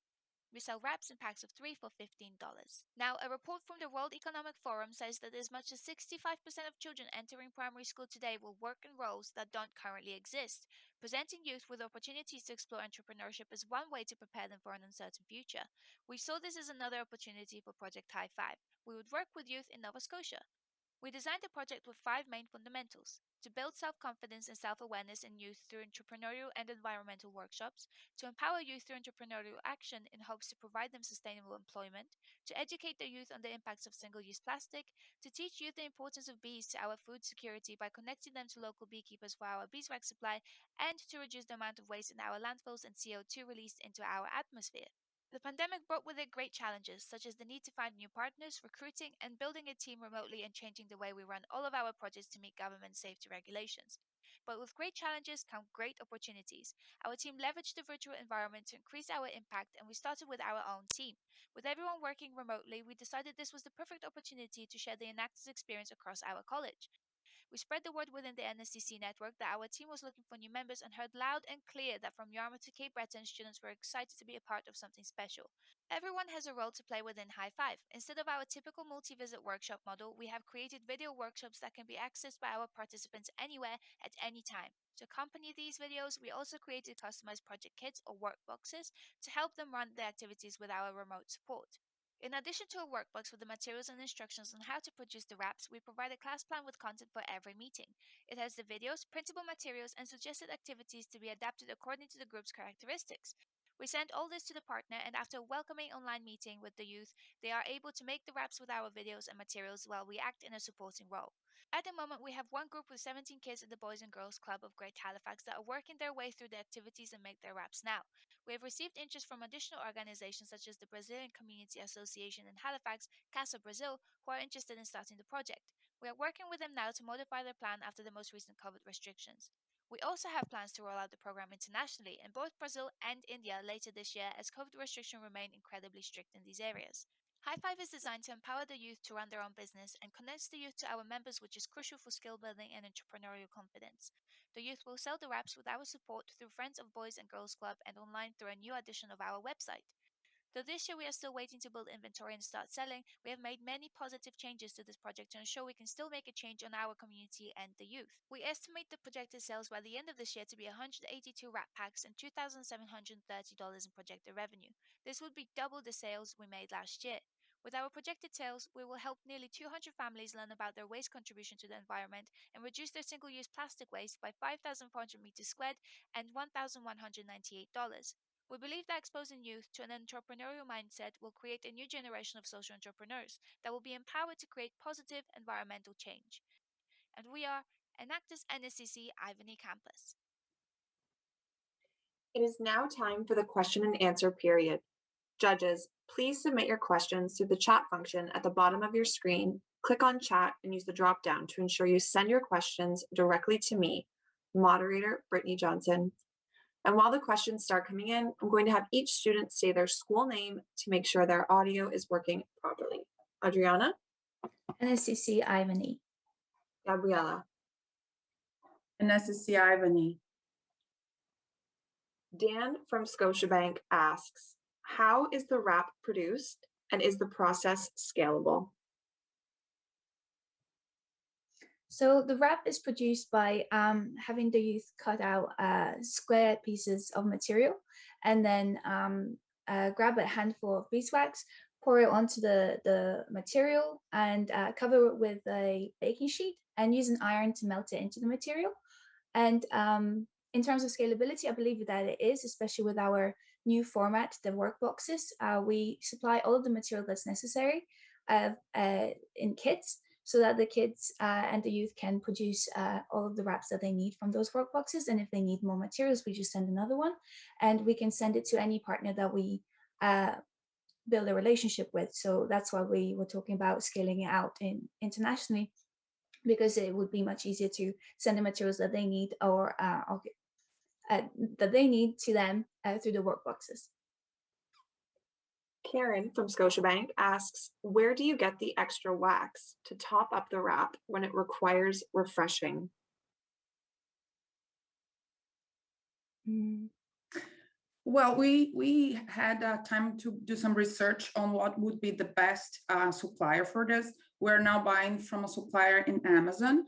We sell wraps in packs of 3 for $15. Now, a report from the World Economic Forum says that as much as 65% of children entering primary school today will work in roles that don't currently exist. Presenting youth with opportunities to explore entrepreneurship is one way to prepare them for an uncertain future. We saw this as another opportunity for Project High Five. We would work with youth in Nova Scotia. We designed the project with 5 main fundamentals: to build self-confidence and self-awareness in youth through entrepreneurial and environmental workshops, to empower youth through entrepreneurial action in hopes to provide them sustainable employment, to educate the youth on the impacts of single-use plastic, to teach youth the importance of bees to our food security by connecting them to local beekeepers for our beeswax supply, and to reduce the amount of waste in our landfills and CO2 released into our atmosphere. The pandemic brought with it great challenges, such as the need to find new partners, recruiting, and building a team remotely, and changing the way we run all of our projects to meet government safety regulations. But with great challenges come great opportunities. Our team leveraged the virtual environment to increase our impact, and we started with our own team. With everyone working remotely, we decided this was the perfect opportunity to share the Enactus experience across our college. We spread the word within the NSCC network that our team was looking for new members, and heard loud and clear that from Yarmouth to Cape Breton, students were excited to be a part of something special. Everyone has a role to play within High Five. Instead of our typical multi-visit workshop model, we have created video workshops that can be accessed by our participants anywhere at any time. To accompany these videos, we also created customized project kits or workboxes to help them run the activities with our remote support. In addition to a workbox with the materials and instructions on how to produce the wraps, we provide a class plan with content for every meeting. It has the videos, printable materials, and suggested activities to be adapted according to the group's characteristics. We send all this to the partner, and after a welcoming online meeting with the youth, they are able to make the wraps with our videos and materials while we act in a supporting role. At the moment, we have one group with 17 kids in the Boys and Girls Club of Great Halifax that are working their way through the activities and make their wraps now. We have received interest from additional organizations such as the Brazilian Community Association in Halifax, Casa Brazil, who are interested in starting the project. We are working with them now to modify their plan after the most recent COVID restrictions. We also have plans to roll out the program internationally in both Brazil and India later this year, as COVID restrictions remain incredibly strict in these areas. High Five is designed to empower the youth to run their own business and connects the youth to our members, which is crucial for skill building and entrepreneurial confidence. The youth will sell the wraps with our support through Friends of Boys and Girls Club and online through a new edition of our website. Though this year we are still waiting to build inventory and start selling, we have made many positive changes to this project to ensure we can still make a change on our community and the youth. We estimate the projected sales by the end of this year to be 182 wrap packs and $2,730 in projected revenue. This would be double the sales we made last year. With our projected sales, we will help nearly 200 families learn about their waste contribution to the environment and reduce their single-use plastic waste by 5,400 meters squared and $1,198. We believe that exposing youth to an entrepreneurial mindset will create a new generation of social entrepreneurs that will be empowered to create positive environmental change. And we are Enactus NSCC Ivany Campus. It is now time for the question and answer period. Judges, please submit your questions through the chat function at the bottom of your screen. Click on chat and use the drop-down to ensure you send your questions directly to me, moderator Brittany Johnson. And while the questions start coming in, I'm going to have each student say their school name to make sure their audio is working properly. Adriana? NSCC Ivany. Gabriella? NSCC Ivany. Dan from Scotiabank asks, how is the wrap produced and is the process scalable? So the wrap is produced by having the youth cut out square pieces of material and then grab a handful of beeswax, pour it onto the material and cover it with a baking sheet and use an iron to melt it into the material. And in terms of scalability, I believe that it is, especially with our new format, the work boxes. We supply all of the material that's necessary in kits so that the kids and the youth can produce all of the wraps that they need from those work boxes. And if they need more materials, we just send another one. And we can send it to any partner that we build a relationship with. So that's why we were talking about scaling it out internationally, because it would be much easier to send the materials that they need or that they need to them through the work boxes. Karen from Scotiabank asks, where do you get the extra wax to top up the wrap when it requires refreshing? Well, we had time to do some research on what would be the best supplier for this. We're now buying from a supplier in Amazon.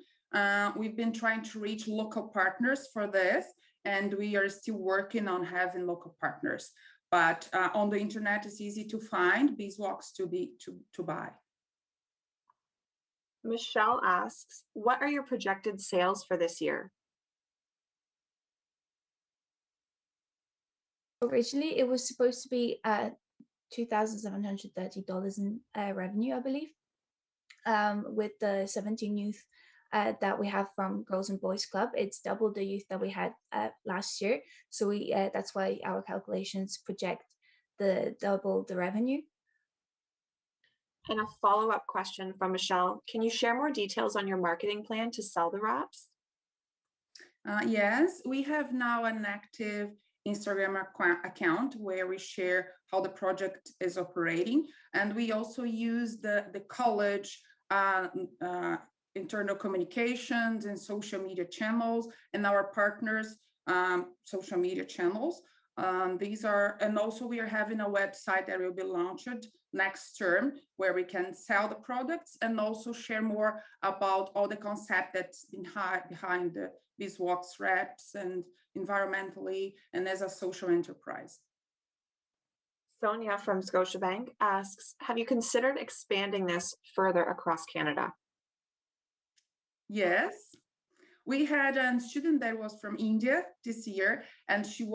We've been trying to reach local partners for this, and we are still working on having local partners. But on the internet, it's easy to find beeswax to buy. Michelle asks, what are your projected sales for this year? Originally, it was supposed to be $2,730 in revenue, I believe, with the 17 youth that we have from Girls and Boys Club. It's double the youth that we had last year. So that's why our calculations project double the revenue. And a follow-up question from Michelle. Can you share more details on your marketing plan to sell the wraps? Yes, we have now an active Instagram account where we share how the project is operating. And we also use the college internal communications and social media channels and our partners' social media channels. And also we are having a website that will be launched next term where we can sell the products and also share more about all the concept that's behind the beeswax wraps and environmentally and as a social enterprise. Sonia from Scotiabank asks, have you considered expanding this further across Canada? Yes. We had a student that was from India this year, and she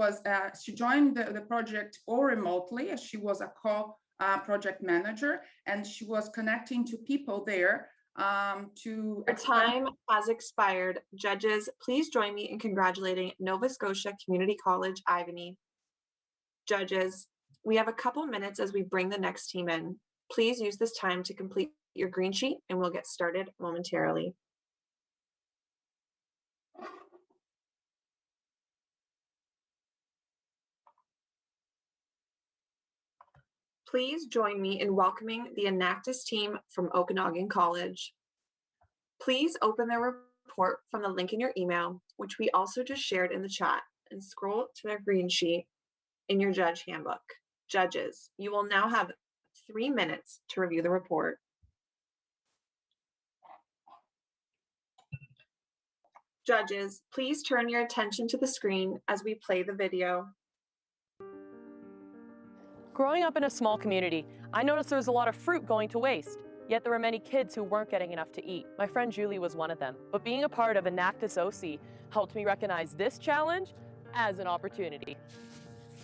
joined the project all remotely as she was a project manager, and she was connecting to people there to. Our time has expired. Judges, please join me in congratulating Nova Scotia Community College Ivany. Judges, we have a couple minutes as we bring the next team in. Please use this time to complete your green sheet and we'll get started momentarily. Please join me in welcoming the Enactus team from Okanagan College. Please open their report from the link in your email, which we also just shared in the chat, and scroll to their green sheet in your judge handbook. Judges, you will now have 3 minutes to review the report. Judges, please turn your attention to the screen as we play the video. Growing up in a small community, I noticed there was a lot of fruit going to waste, yet there were many kids who weren't getting enough to eat. My friend Julie was one of them, but being a part of Enactus OC helped me recognize this challenge as an opportunity.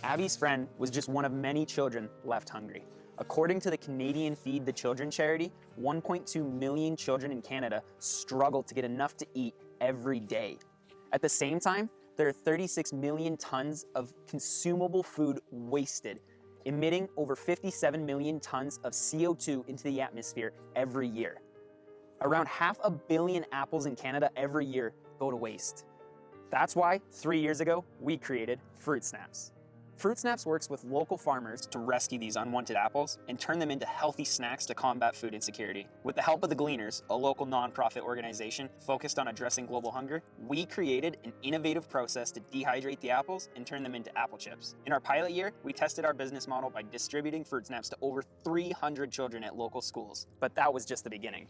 Abby's friend was just one of many children left hungry. According to the Canadian Feed the Children charity, 1.2 million children in Canada struggle to get enough to eat every day. At the same time, there are 36 million tons of consumable food wasted, emitting over 57 million tons of CO2 into the atmosphere every year. Around 500 million apples in Canada every year go to waste. That's why 3 years ago, we created Fruit Snaps. Fruit Snaps works with local farmers to rescue these unwanted apples and turn them into healthy snacks to combat food insecurity. With the help of the Gleaners, a local nonprofit organization focused on addressing global hunger, we created an innovative process to dehydrate the apples and turn them into apple chips. In our pilot year, we tested our business model by distributing Fruit Snaps to over 300 children at local schools. But that was just the beginning.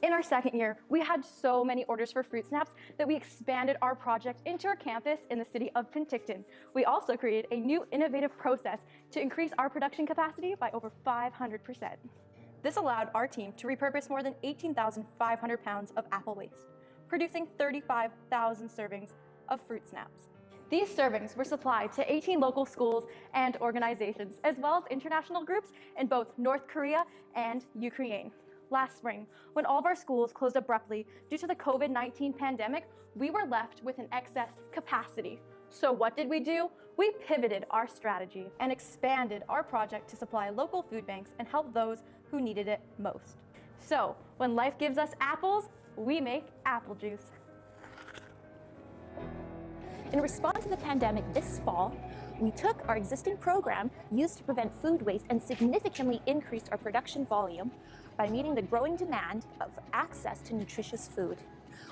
In our second year, we had so many orders for Fruit Snaps that we expanded our project into our campus in the city of Penticton. We also created a new innovative process to increase our production capacity by over 500%. This allowed our team to repurpose more than 18,500 pounds of apple waste, producing 35,000 servings of Fruit Snaps. These servings were supplied to 18 local schools and organizations, as well as international groups in both North Korea and Ukraine. Last spring, when all of our schools closed abruptly due to the COVID-19 pandemic, we were left with an excess capacity. So what did we do? We pivoted our strategy and expanded our project to supply local food banks and help those who needed it most. So when life gives us apples, we make apple juice. In response to the pandemic this fall, we took our existing program used to prevent food waste and significantly increased our production volume by meeting the growing demand of access to nutritious food.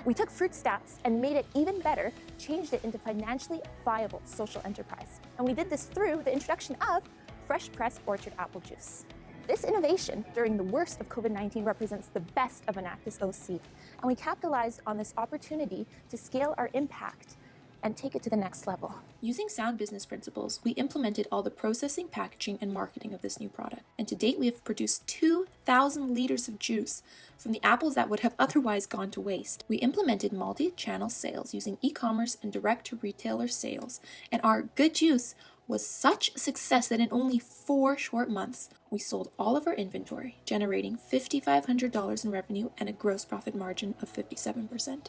We took Fruit Snaps and made it even better, changed it into financially viable social enterprise. And we did this through the introduction of fresh pressed orchard apple juice. This innovation during the worst of COVID-19 represents the best of Enactus OC, and we capitalized on this opportunity to scale our impact and take it to the next level. Using sound business principles, we implemented all the processing, packaging, and marketing of this new product. And to date, we have produced 2,000 liters of juice from the apples that would have otherwise gone to waste. We implemented multi-channel sales using e-commerce and direct-to-retailer sales. And our good juice was such a success that in only 4 short months, we sold all of our inventory, generating $5,500 in revenue and a gross profit margin of 57%.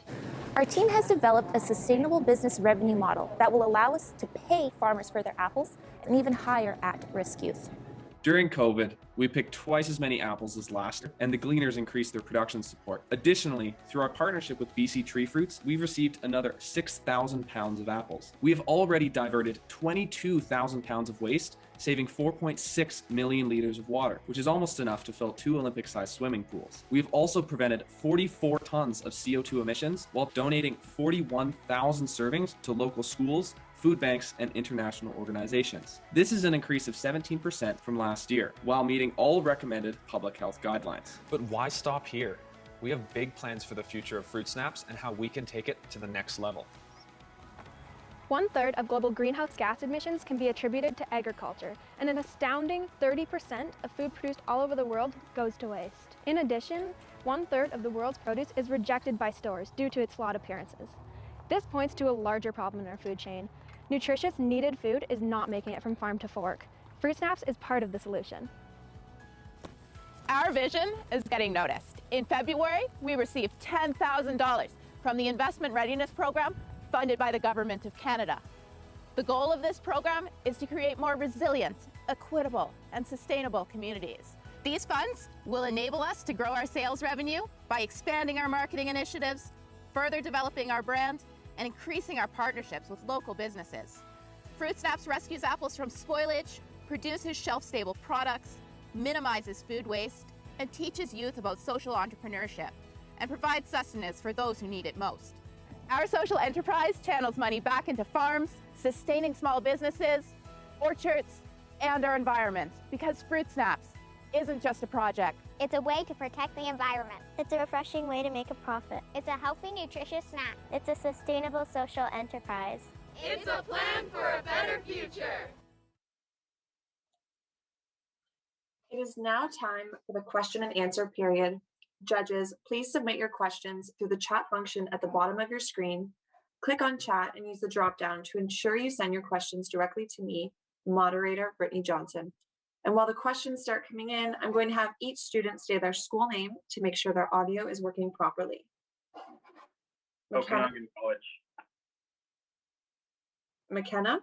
Our team has developed a sustainable business revenue model that will allow us to pay farmers for their apples and even hire at-risk youth. During COVID, we picked twice as many apples as last year, and the Gleaners increased their production support. Additionally, through our partnership with BC Tree Fruits, we've received another 6,000 pounds of apples. We have already diverted 22,000 pounds of waste, saving 4.6 million liters of water, which is almost enough to fill 2 Olympic-sized swimming pools. We've also prevented 44 tons of CO2 emissions while donating 41,000 servings to local schools, food banks, and international organizations. This is an increase of 17% from last year, while meeting all recommended public health guidelines. But why stop here? We have big plans for the future of Fruit Snaps and how we can take it to the next level. 1/3 of global greenhouse gas emissions can be attributed to agriculture, and an astounding 30% of food produced all over the world goes to waste. In addition, 1/3 of the world's produce is rejected by stores due to its flawed appearances. This points to a larger problem in our food chain. Nutritious, needed food is not making it from farm to fork. Fruit Snaps is part of the solution. Our vision is getting noticed. In February, we received $10,000 from the Investment Readiness Program funded by the Government of Canada. The goal of this program is to create more resilient, equitable, and sustainable communities. These funds will enable us to grow our sales revenue by expanding our marketing initiatives, further developing our brand, and increasing our partnerships with local businesses. Fruit Snaps rescues apples from spoilage, produces shelf-stable products, minimizes food waste, and teaches youth about social entrepreneurship, and provides sustenance for those who need it most. Our social enterprise channels money back into farms, sustaining small businesses, orchards, and our environment, because Fruit Snaps isn't just a project. It's a way to protect the environment. It's a refreshing way to make a profit. It's a healthy, nutritious snack. It's a sustainable social enterprise. It's a plan for a better future. It is now time for the question and answer period. Judges, please submit your questions through the chat function at the bottom of your screen. Click on chat and use the drop-down to ensure you send your questions directly to me, moderator Brittany Johnson. And while the questions start coming in, I'm going to have each student say their school name to make sure their audio is working properly. Okanagan College. McKenna?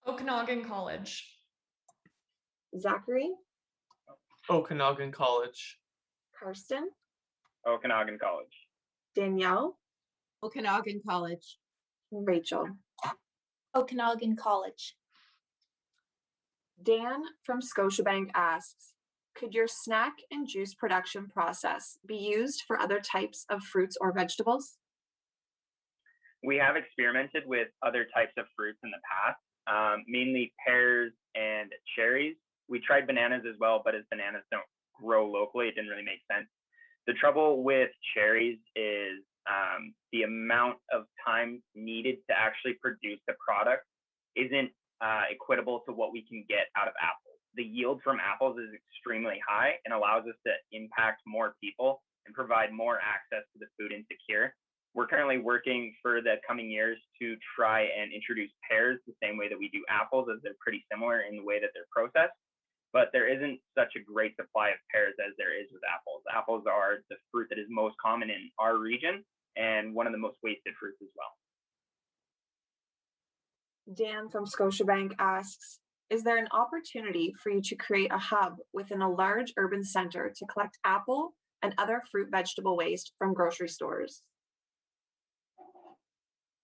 Okanagan College. Zachary? Okanagan College. Karsten? Okanagan College. Danielle? Okanagan College. Rachel? Okanagan College. Dan from Scotiabank asks, could your snack and juice production process be used for other types of fruits or vegetables? We have experimented with other types of fruits in the past, mainly pears and cherries. We tried bananas as well, but as bananas don't grow locally, it didn't really make sense. The trouble with cherries is the amount of time needed to actually produce the product isn't equitable to what we can get out of apples. The yield from apples is extremely high and allows us to impact more people and provide more access to the food insecure. We're currently working for the coming years to try and introduce pears the same way that we do apples, as they're pretty similar in the way that they're processed. But there isn't such a great supply of pears as there is with apples. Apples are the fruit that is most common in our region and one of the most wasted fruits as well. Dan from Scotiabank asks, is there an opportunity for you to create a hub within a large urban center to collect apple and other fruit vegetable waste from grocery stores?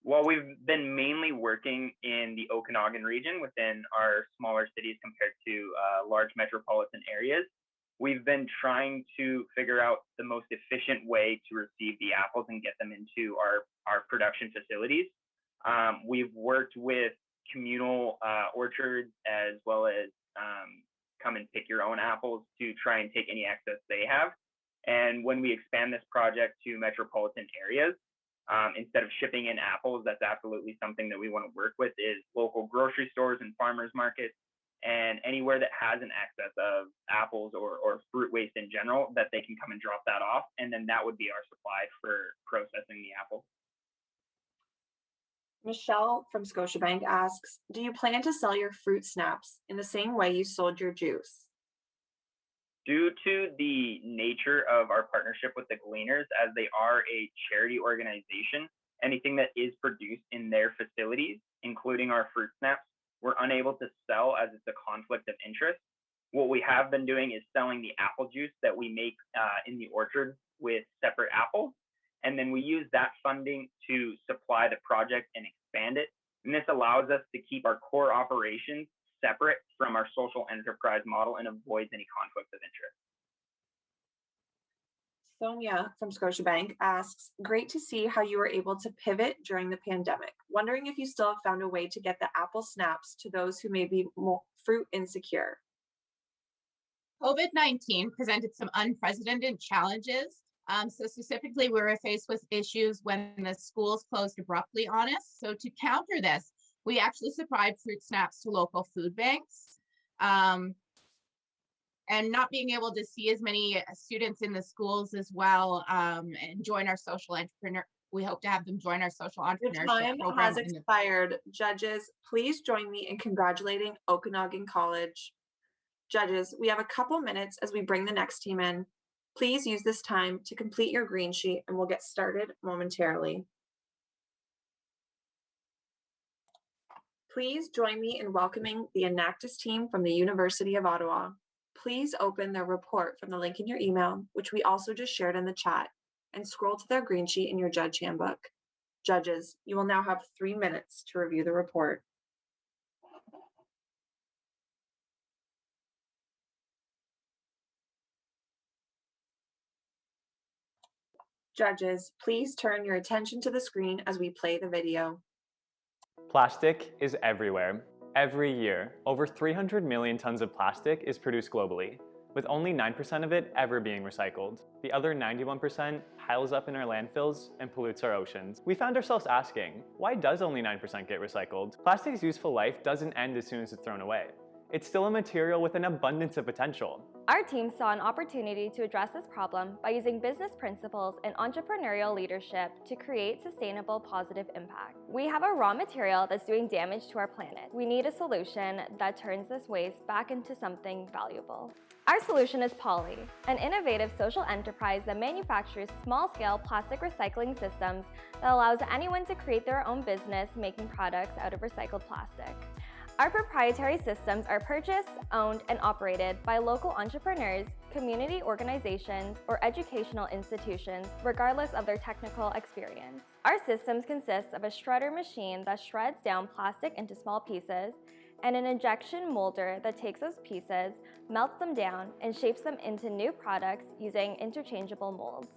Well, we've been mainly working in the Okanagan region within our smaller cities compared to large metropolitan areas. We've been trying to figure out the most efficient way to receive the apples and get them into our production facilities. We've worked with communal orchards as well as come and pick your own apples to try and take any excess they have. And when we expand this project to metropolitan areas, instead of shipping in apples, that's absolutely something that we want to work with is local grocery stores and farmers markets and anywhere that has an excess of apples or fruit waste in general, that they can come and drop that off. And then that would be our supply for processing the apple. Michelle from Scotiabank asks, do you plan to sell your fruit snaps in the same way you sold your juice? Due to the nature of our partnership with the Gleaners, as they are a charity organization, anything that is produced in their facilities, including our fruit snaps, we're unable to sell as it's a conflict of interest. What we have been doing is selling the apple juice that we make in the orchard with separate apples. And then we use that funding to supply the project and expand it. And this allows us to keep our core operations separate from our social enterprise model and avoids any conflict of interest. Sonia from Scotiabank asks, great to see how you were able to pivot during the pandemic. Wondering if you still have found a way to get the apple snaps to those who may be more fruit insecure. COVID-19 presented some unprecedented challenges. So specifically, we were faced with issues when the schools closed abruptly on us. So to counter this, we actually supplied fruit snaps to local food banks. And not being able to see as many students in the schools as well and join our social entrepreneur. We hope to have them join our social entrepreneurship program. Your time has program. expired. Judges, please join me in congratulating Okanagan College. Judges, we have a couple minutes as we bring the next team in. Please use this time to complete your green sheet and we'll get started momentarily. Please join me in welcoming the Enactus team from the University of Ottawa. Please open their report from the link in your email, which we also just shared in the chat, and scroll to their green sheet in your judge handbook. Judges, you will now have 3 minutes to review the report. Judges, please turn your attention to the screen as we play the video. Plastic is everywhere. Every year, over 300 million tons of plastic is produced globally, with only 9% of it ever being recycled. The other 91% piles up in our landfills and pollutes our oceans. We found ourselves asking, why does only 9% get recycled? Plastic's useful life doesn't end as soon as it's thrown away. It's still a material with an abundance of potential. Our team saw an opportunity to address this problem by using business principles and entrepreneurial leadership to create sustainable, positive impact. We have a raw material that's doing damage to our planet. We need a solution that turns this waste back into something valuable. Our solution is Poly, an innovative social enterprise that manufactures small-scale plastic recycling systems that allows anyone to create their own business making products out of recycled plastic. Our proprietary systems are purchased, owned, and operated by local entrepreneurs, community organizations, or educational institutions, regardless of their technical experience. Our systems consist of a shredder machine that shreds down plastic into small pieces, and an injection molder that takes those pieces, melts them down, and shapes them into new products using interchangeable molds.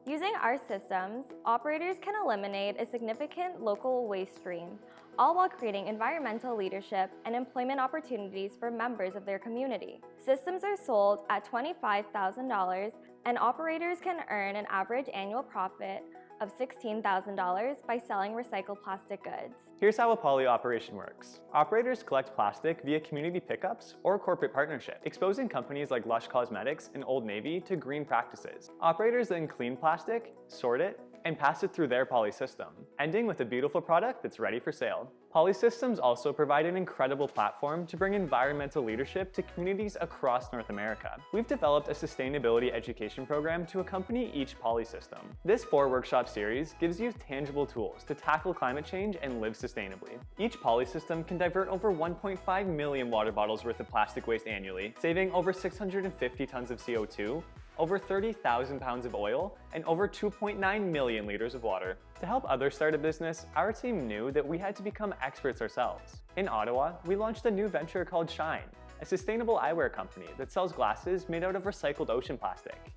Using our systems, operators can eliminate a significant local waste stream, all while creating environmental leadership and employment opportunities for members of their community. Systems are sold at $25,000, and operators can earn an average annual profit of $16,000 by selling recycled plastic goods. Here's how a Poly operation works. Operators collect plastic via community pickups or corporate partnership, exposing companies like Lush Cosmetics and Old Navy to green practices. Operators then clean plastic, sort it, and pass it through their Poly system, ending with a beautiful product that's ready for sale. Poly systems also provide an incredible platform to bring environmental leadership to communities across North America. We've developed a sustainability education program to accompany each Poly system. This 4-workshop series gives you tangible tools to tackle climate change and live sustainably. Each Poly system can divert over 1.5 million water bottles worth of plastic waste annually, saving over 650 tons of CO2, over 30,000 pounds of oil, and over 2.9 million liters of water. To help others start a business, our team knew that we had to become experts ourselves. In Ottawa, we launched a new venture called Shine, a sustainable eyewear company that sells glasses made out of recycled ocean plastic.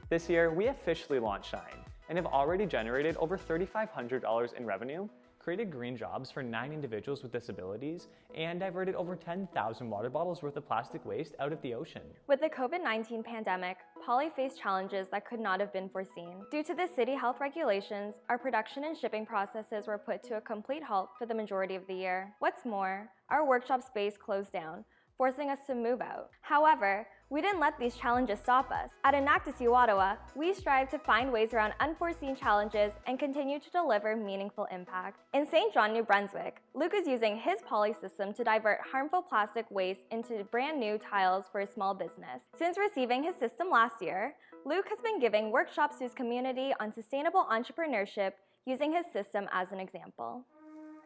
This year, we officially launched Shine and have already generated over $3,500 in revenue, created green jobs for 9 individuals with disabilities, and diverted over 10,000 water bottles worth of plastic waste out of the ocean. With the COVID-19 pandemic, Poly faced challenges that could not have been foreseen. Due to the city health regulations, our production and shipping processes were put to a complete halt for the majority of the year. What's more, our workshop space closed down, forcing us to move out. However, we didn't let these challenges stop us. At Enactus U Ottawa, we strive to find ways around unforeseen challenges and continue to deliver meaningful impact. In St. John, New Brunswick, Luke is using his Poly system to divert harmful plastic waste into brand new tiles for a small business. Since receiving his system last year, Luke has been giving workshops to his community on sustainable entrepreneurship, using his system as an example.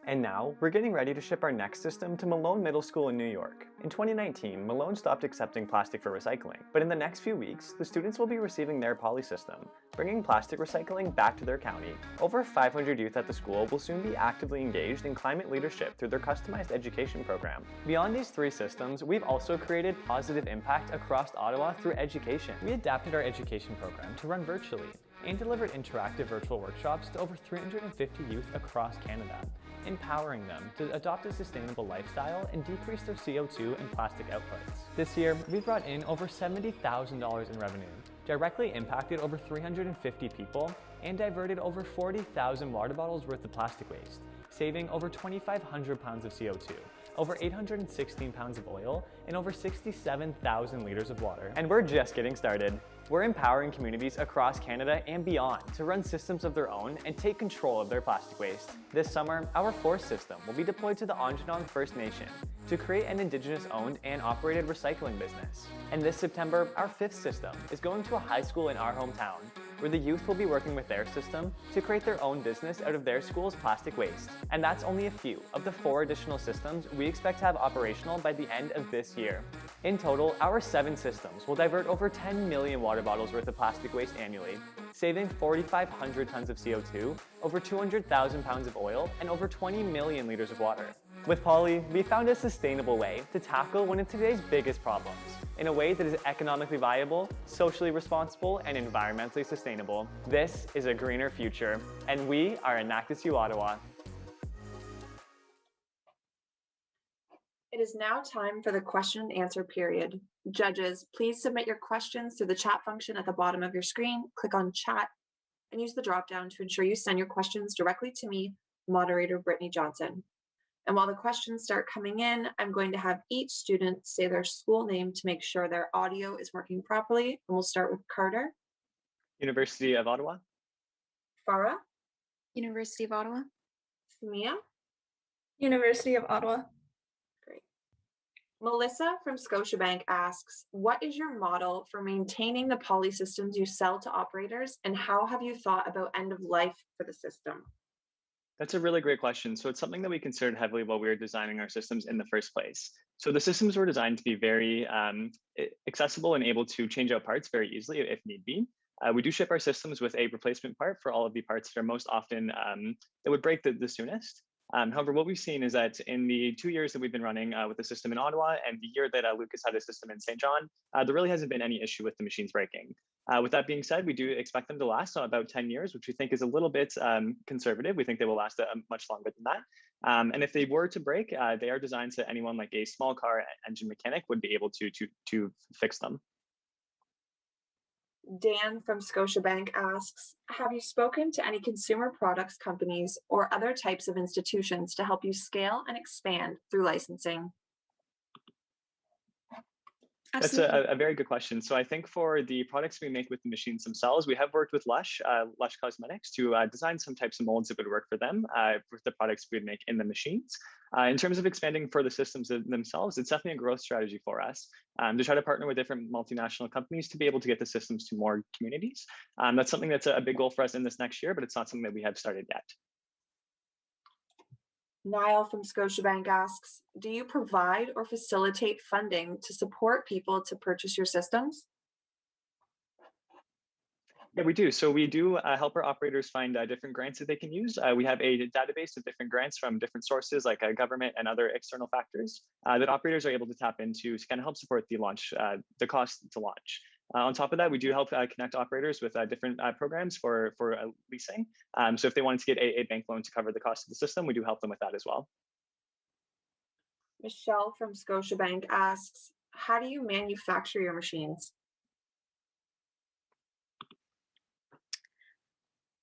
And now, we're getting ready to ship our next system to Malone Middle School in New York. In 2019, Malone stopped accepting plastic for recycling, but in the next few weeks, the students will be receiving their Poly system, bringing plastic recycling back to their county. Over 500 youth at the school will soon be actively engaged in climate leadership through their customized education program. Beyond these 3 systems, we've also created positive impact across Ottawa through education. We adapted our education program to run virtually and delivered interactive virtual workshops to over 350 youth across Canada, empowering them to adopt a sustainable lifestyle and decrease their CO2 and plastic outputs. This year, we brought in over $70,000 in revenue, directly impacted over 350 people, and diverted over 40,000 water bottles worth of plastic waste, saving over 2,500 pounds of CO2, over 816 pounds of oil, and over 67,000 liters of water. And we're just getting started. We're empowering communities across Canada and beyond to run systems of their own and take control of their plastic waste. This summer, our 4th system will be deployed to the Ongenong First Nation to create an Indigenous-owned and operated recycling business. And this September, our 5th system is going to a high school in our hometown, where the youth will be working with their system to create their own business out of their school's plastic waste. And that's only a few of the 4 additional systems we expect to have operational by the end of this year. In total, our 7 systems will divert over 10 million water bottles worth of plastic waste annually, saving 4,500 tons of CO2, over 200,000 pounds of oil, and over 20 million liters of water. With Poly, we found a sustainable way to tackle one of today's biggest problems, in a way that is economically viable, socially responsible, and environmentally sustainable. This is a greener future, and we are Enactus U Ottawa. It is now time for the question and answer period. Judges, please submit your questions through the chat function at the bottom of your screen. Click on chat and use the drop-down to ensure you send your questions directly to me, moderator Brittany Johnson. And while the questions start coming in, I'm going to have each student say their school name to make sure their audio is working properly. And we'll start with Carter. University of Ottawa. Farah. University of Ottawa. Samia. University of Ottawa. Great. Melissa from Scotiabank asks, what is your model for maintaining the poly systems you sell to operators, and how have you thought about end of life for the system? That's a really great question. So it's something that we considered heavily while we were designing our systems in the first place. So the systems were designed to be very accessible and able to change out parts very easily if need be. We do ship our systems with a replacement part for all of the parts that are most often that would break the soonest. However, what we've seen is that in the 2 years that we've been running with the system in Ottawa and the year that Lucas had a system in St. John, there really hasn't been any issue with the machines breaking. With that being said, we do expect them to last about 10 years, which we think is a little bit conservative. We think they will last much longer than that. And if they were to break, they are designed so anyone like a small car engine mechanic would be able to fix them. Dan from Scotiabank asks, have you spoken to any consumer products companies or other types of institutions to help you scale and expand through licensing? Absolutely. That's a very good question. So I think for the products we make with the machines themselves, we have worked with Lush Cosmetics to design some types of molds that would work for them with the products we would make in the machines. In terms of expanding for the systems themselves, it's definitely a growth strategy for us to try to partner with different multinational companies to be able to get the systems to more communities. That's something that's a big goal for us in this next year, but it's not something that we have started yet. Niall from Scotiabank asks, do you provide or facilitate funding to support people to purchase your systems? Yeah, we do. So we do help our operators find different grants that they can use. We have a database of different grants from different sources like government and other external factors that operators are able to tap into to kind of help support the launch, the cost to launch. On top of that, we do help connect operators with different programs for leasing. So if they wanted to get a bank loan to cover the cost of the system, we do help them with that as well. Michelle from Scotiabank asks, how do you manufacture your machines?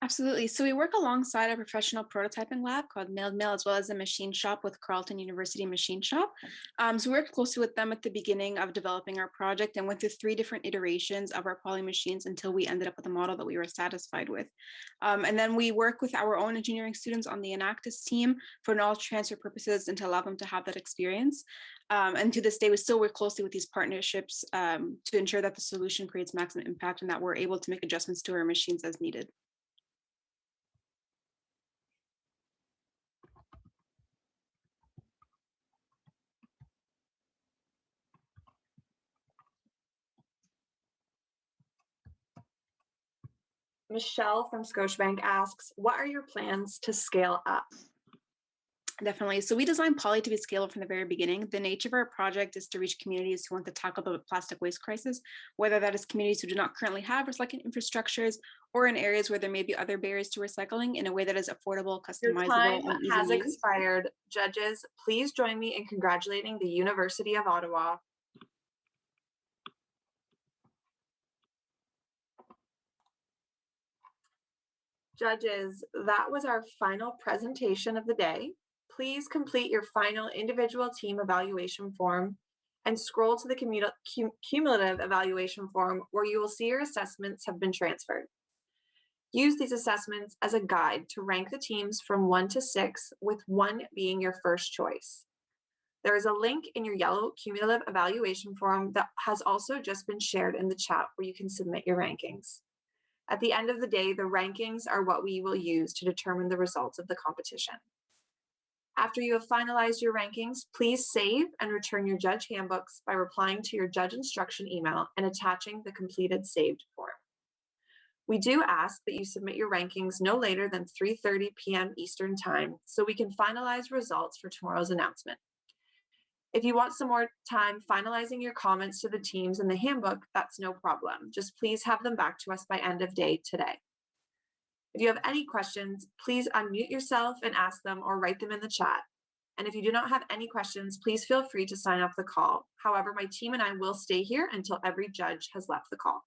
Absolutely. So we work alongside a professional prototyping lab called Mill, as well as a machine shop with Carleton University Machine Shop. So we worked closely with them at the beginning of developing our project and went through 3 different iterations of our poly machines until we ended up with a model that we were satisfied with. And then we work with our own engineering students on the Enactus team for knowledge transfer purposes and to allow them to have that experience. And to this day, we still work closely with these partnerships to ensure that the solution creates maximum impact and that we're able to make adjustments to our machines as needed. Michelle from Scotiabank asks, what are your plans to scale up? Definitely. So we designed Poly to be scalable from the very beginning. The nature of our project is to reach communities who want to tackle the plastic waste crisis, whether that is communities who do not currently have recycling infrastructures or in areas where there may be other barriers to recycling in a way that is affordable, customizable, Your time and easy has to use. expired. Judges, please join me in congratulating the University of Ottawa. Judges, that was our final presentation of the day. Please complete your final individual team evaluation form and scroll to the cumulative evaluation form where you will see your assessments have been transferred. Use these assessments as a guide to rank the teams from 1 to 6, with 1 being your first choice. There is a link in your yellow cumulative evaluation form that has also just been shared in the chat where you can submit your rankings. At the end of the day, the rankings are what we will use to determine the results of the competition. After you have finalized your rankings, please save and return your judge handbooks by replying to your judge instruction email and attaching the completed saved form. We do ask that you submit your rankings no later than 3:30 p.m. Eastern Time so we can finalize results for tomorrow's announcement. If you want some more time finalizing your comments to the teams in the handbook, that's no problem. Just please have them back to us by end of day today. If you have any questions, please unmute yourself and ask them or write them in the chat. And if you do not have any questions, please feel free to sign off the call. However, my team and I will stay here until every judge has left the call.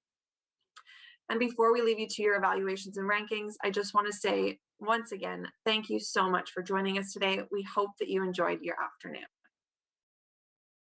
And before we leave you to your evaluations and rankings, I just want to say once again, thank you so much for joining us today. We hope that you enjoyed your afternoon.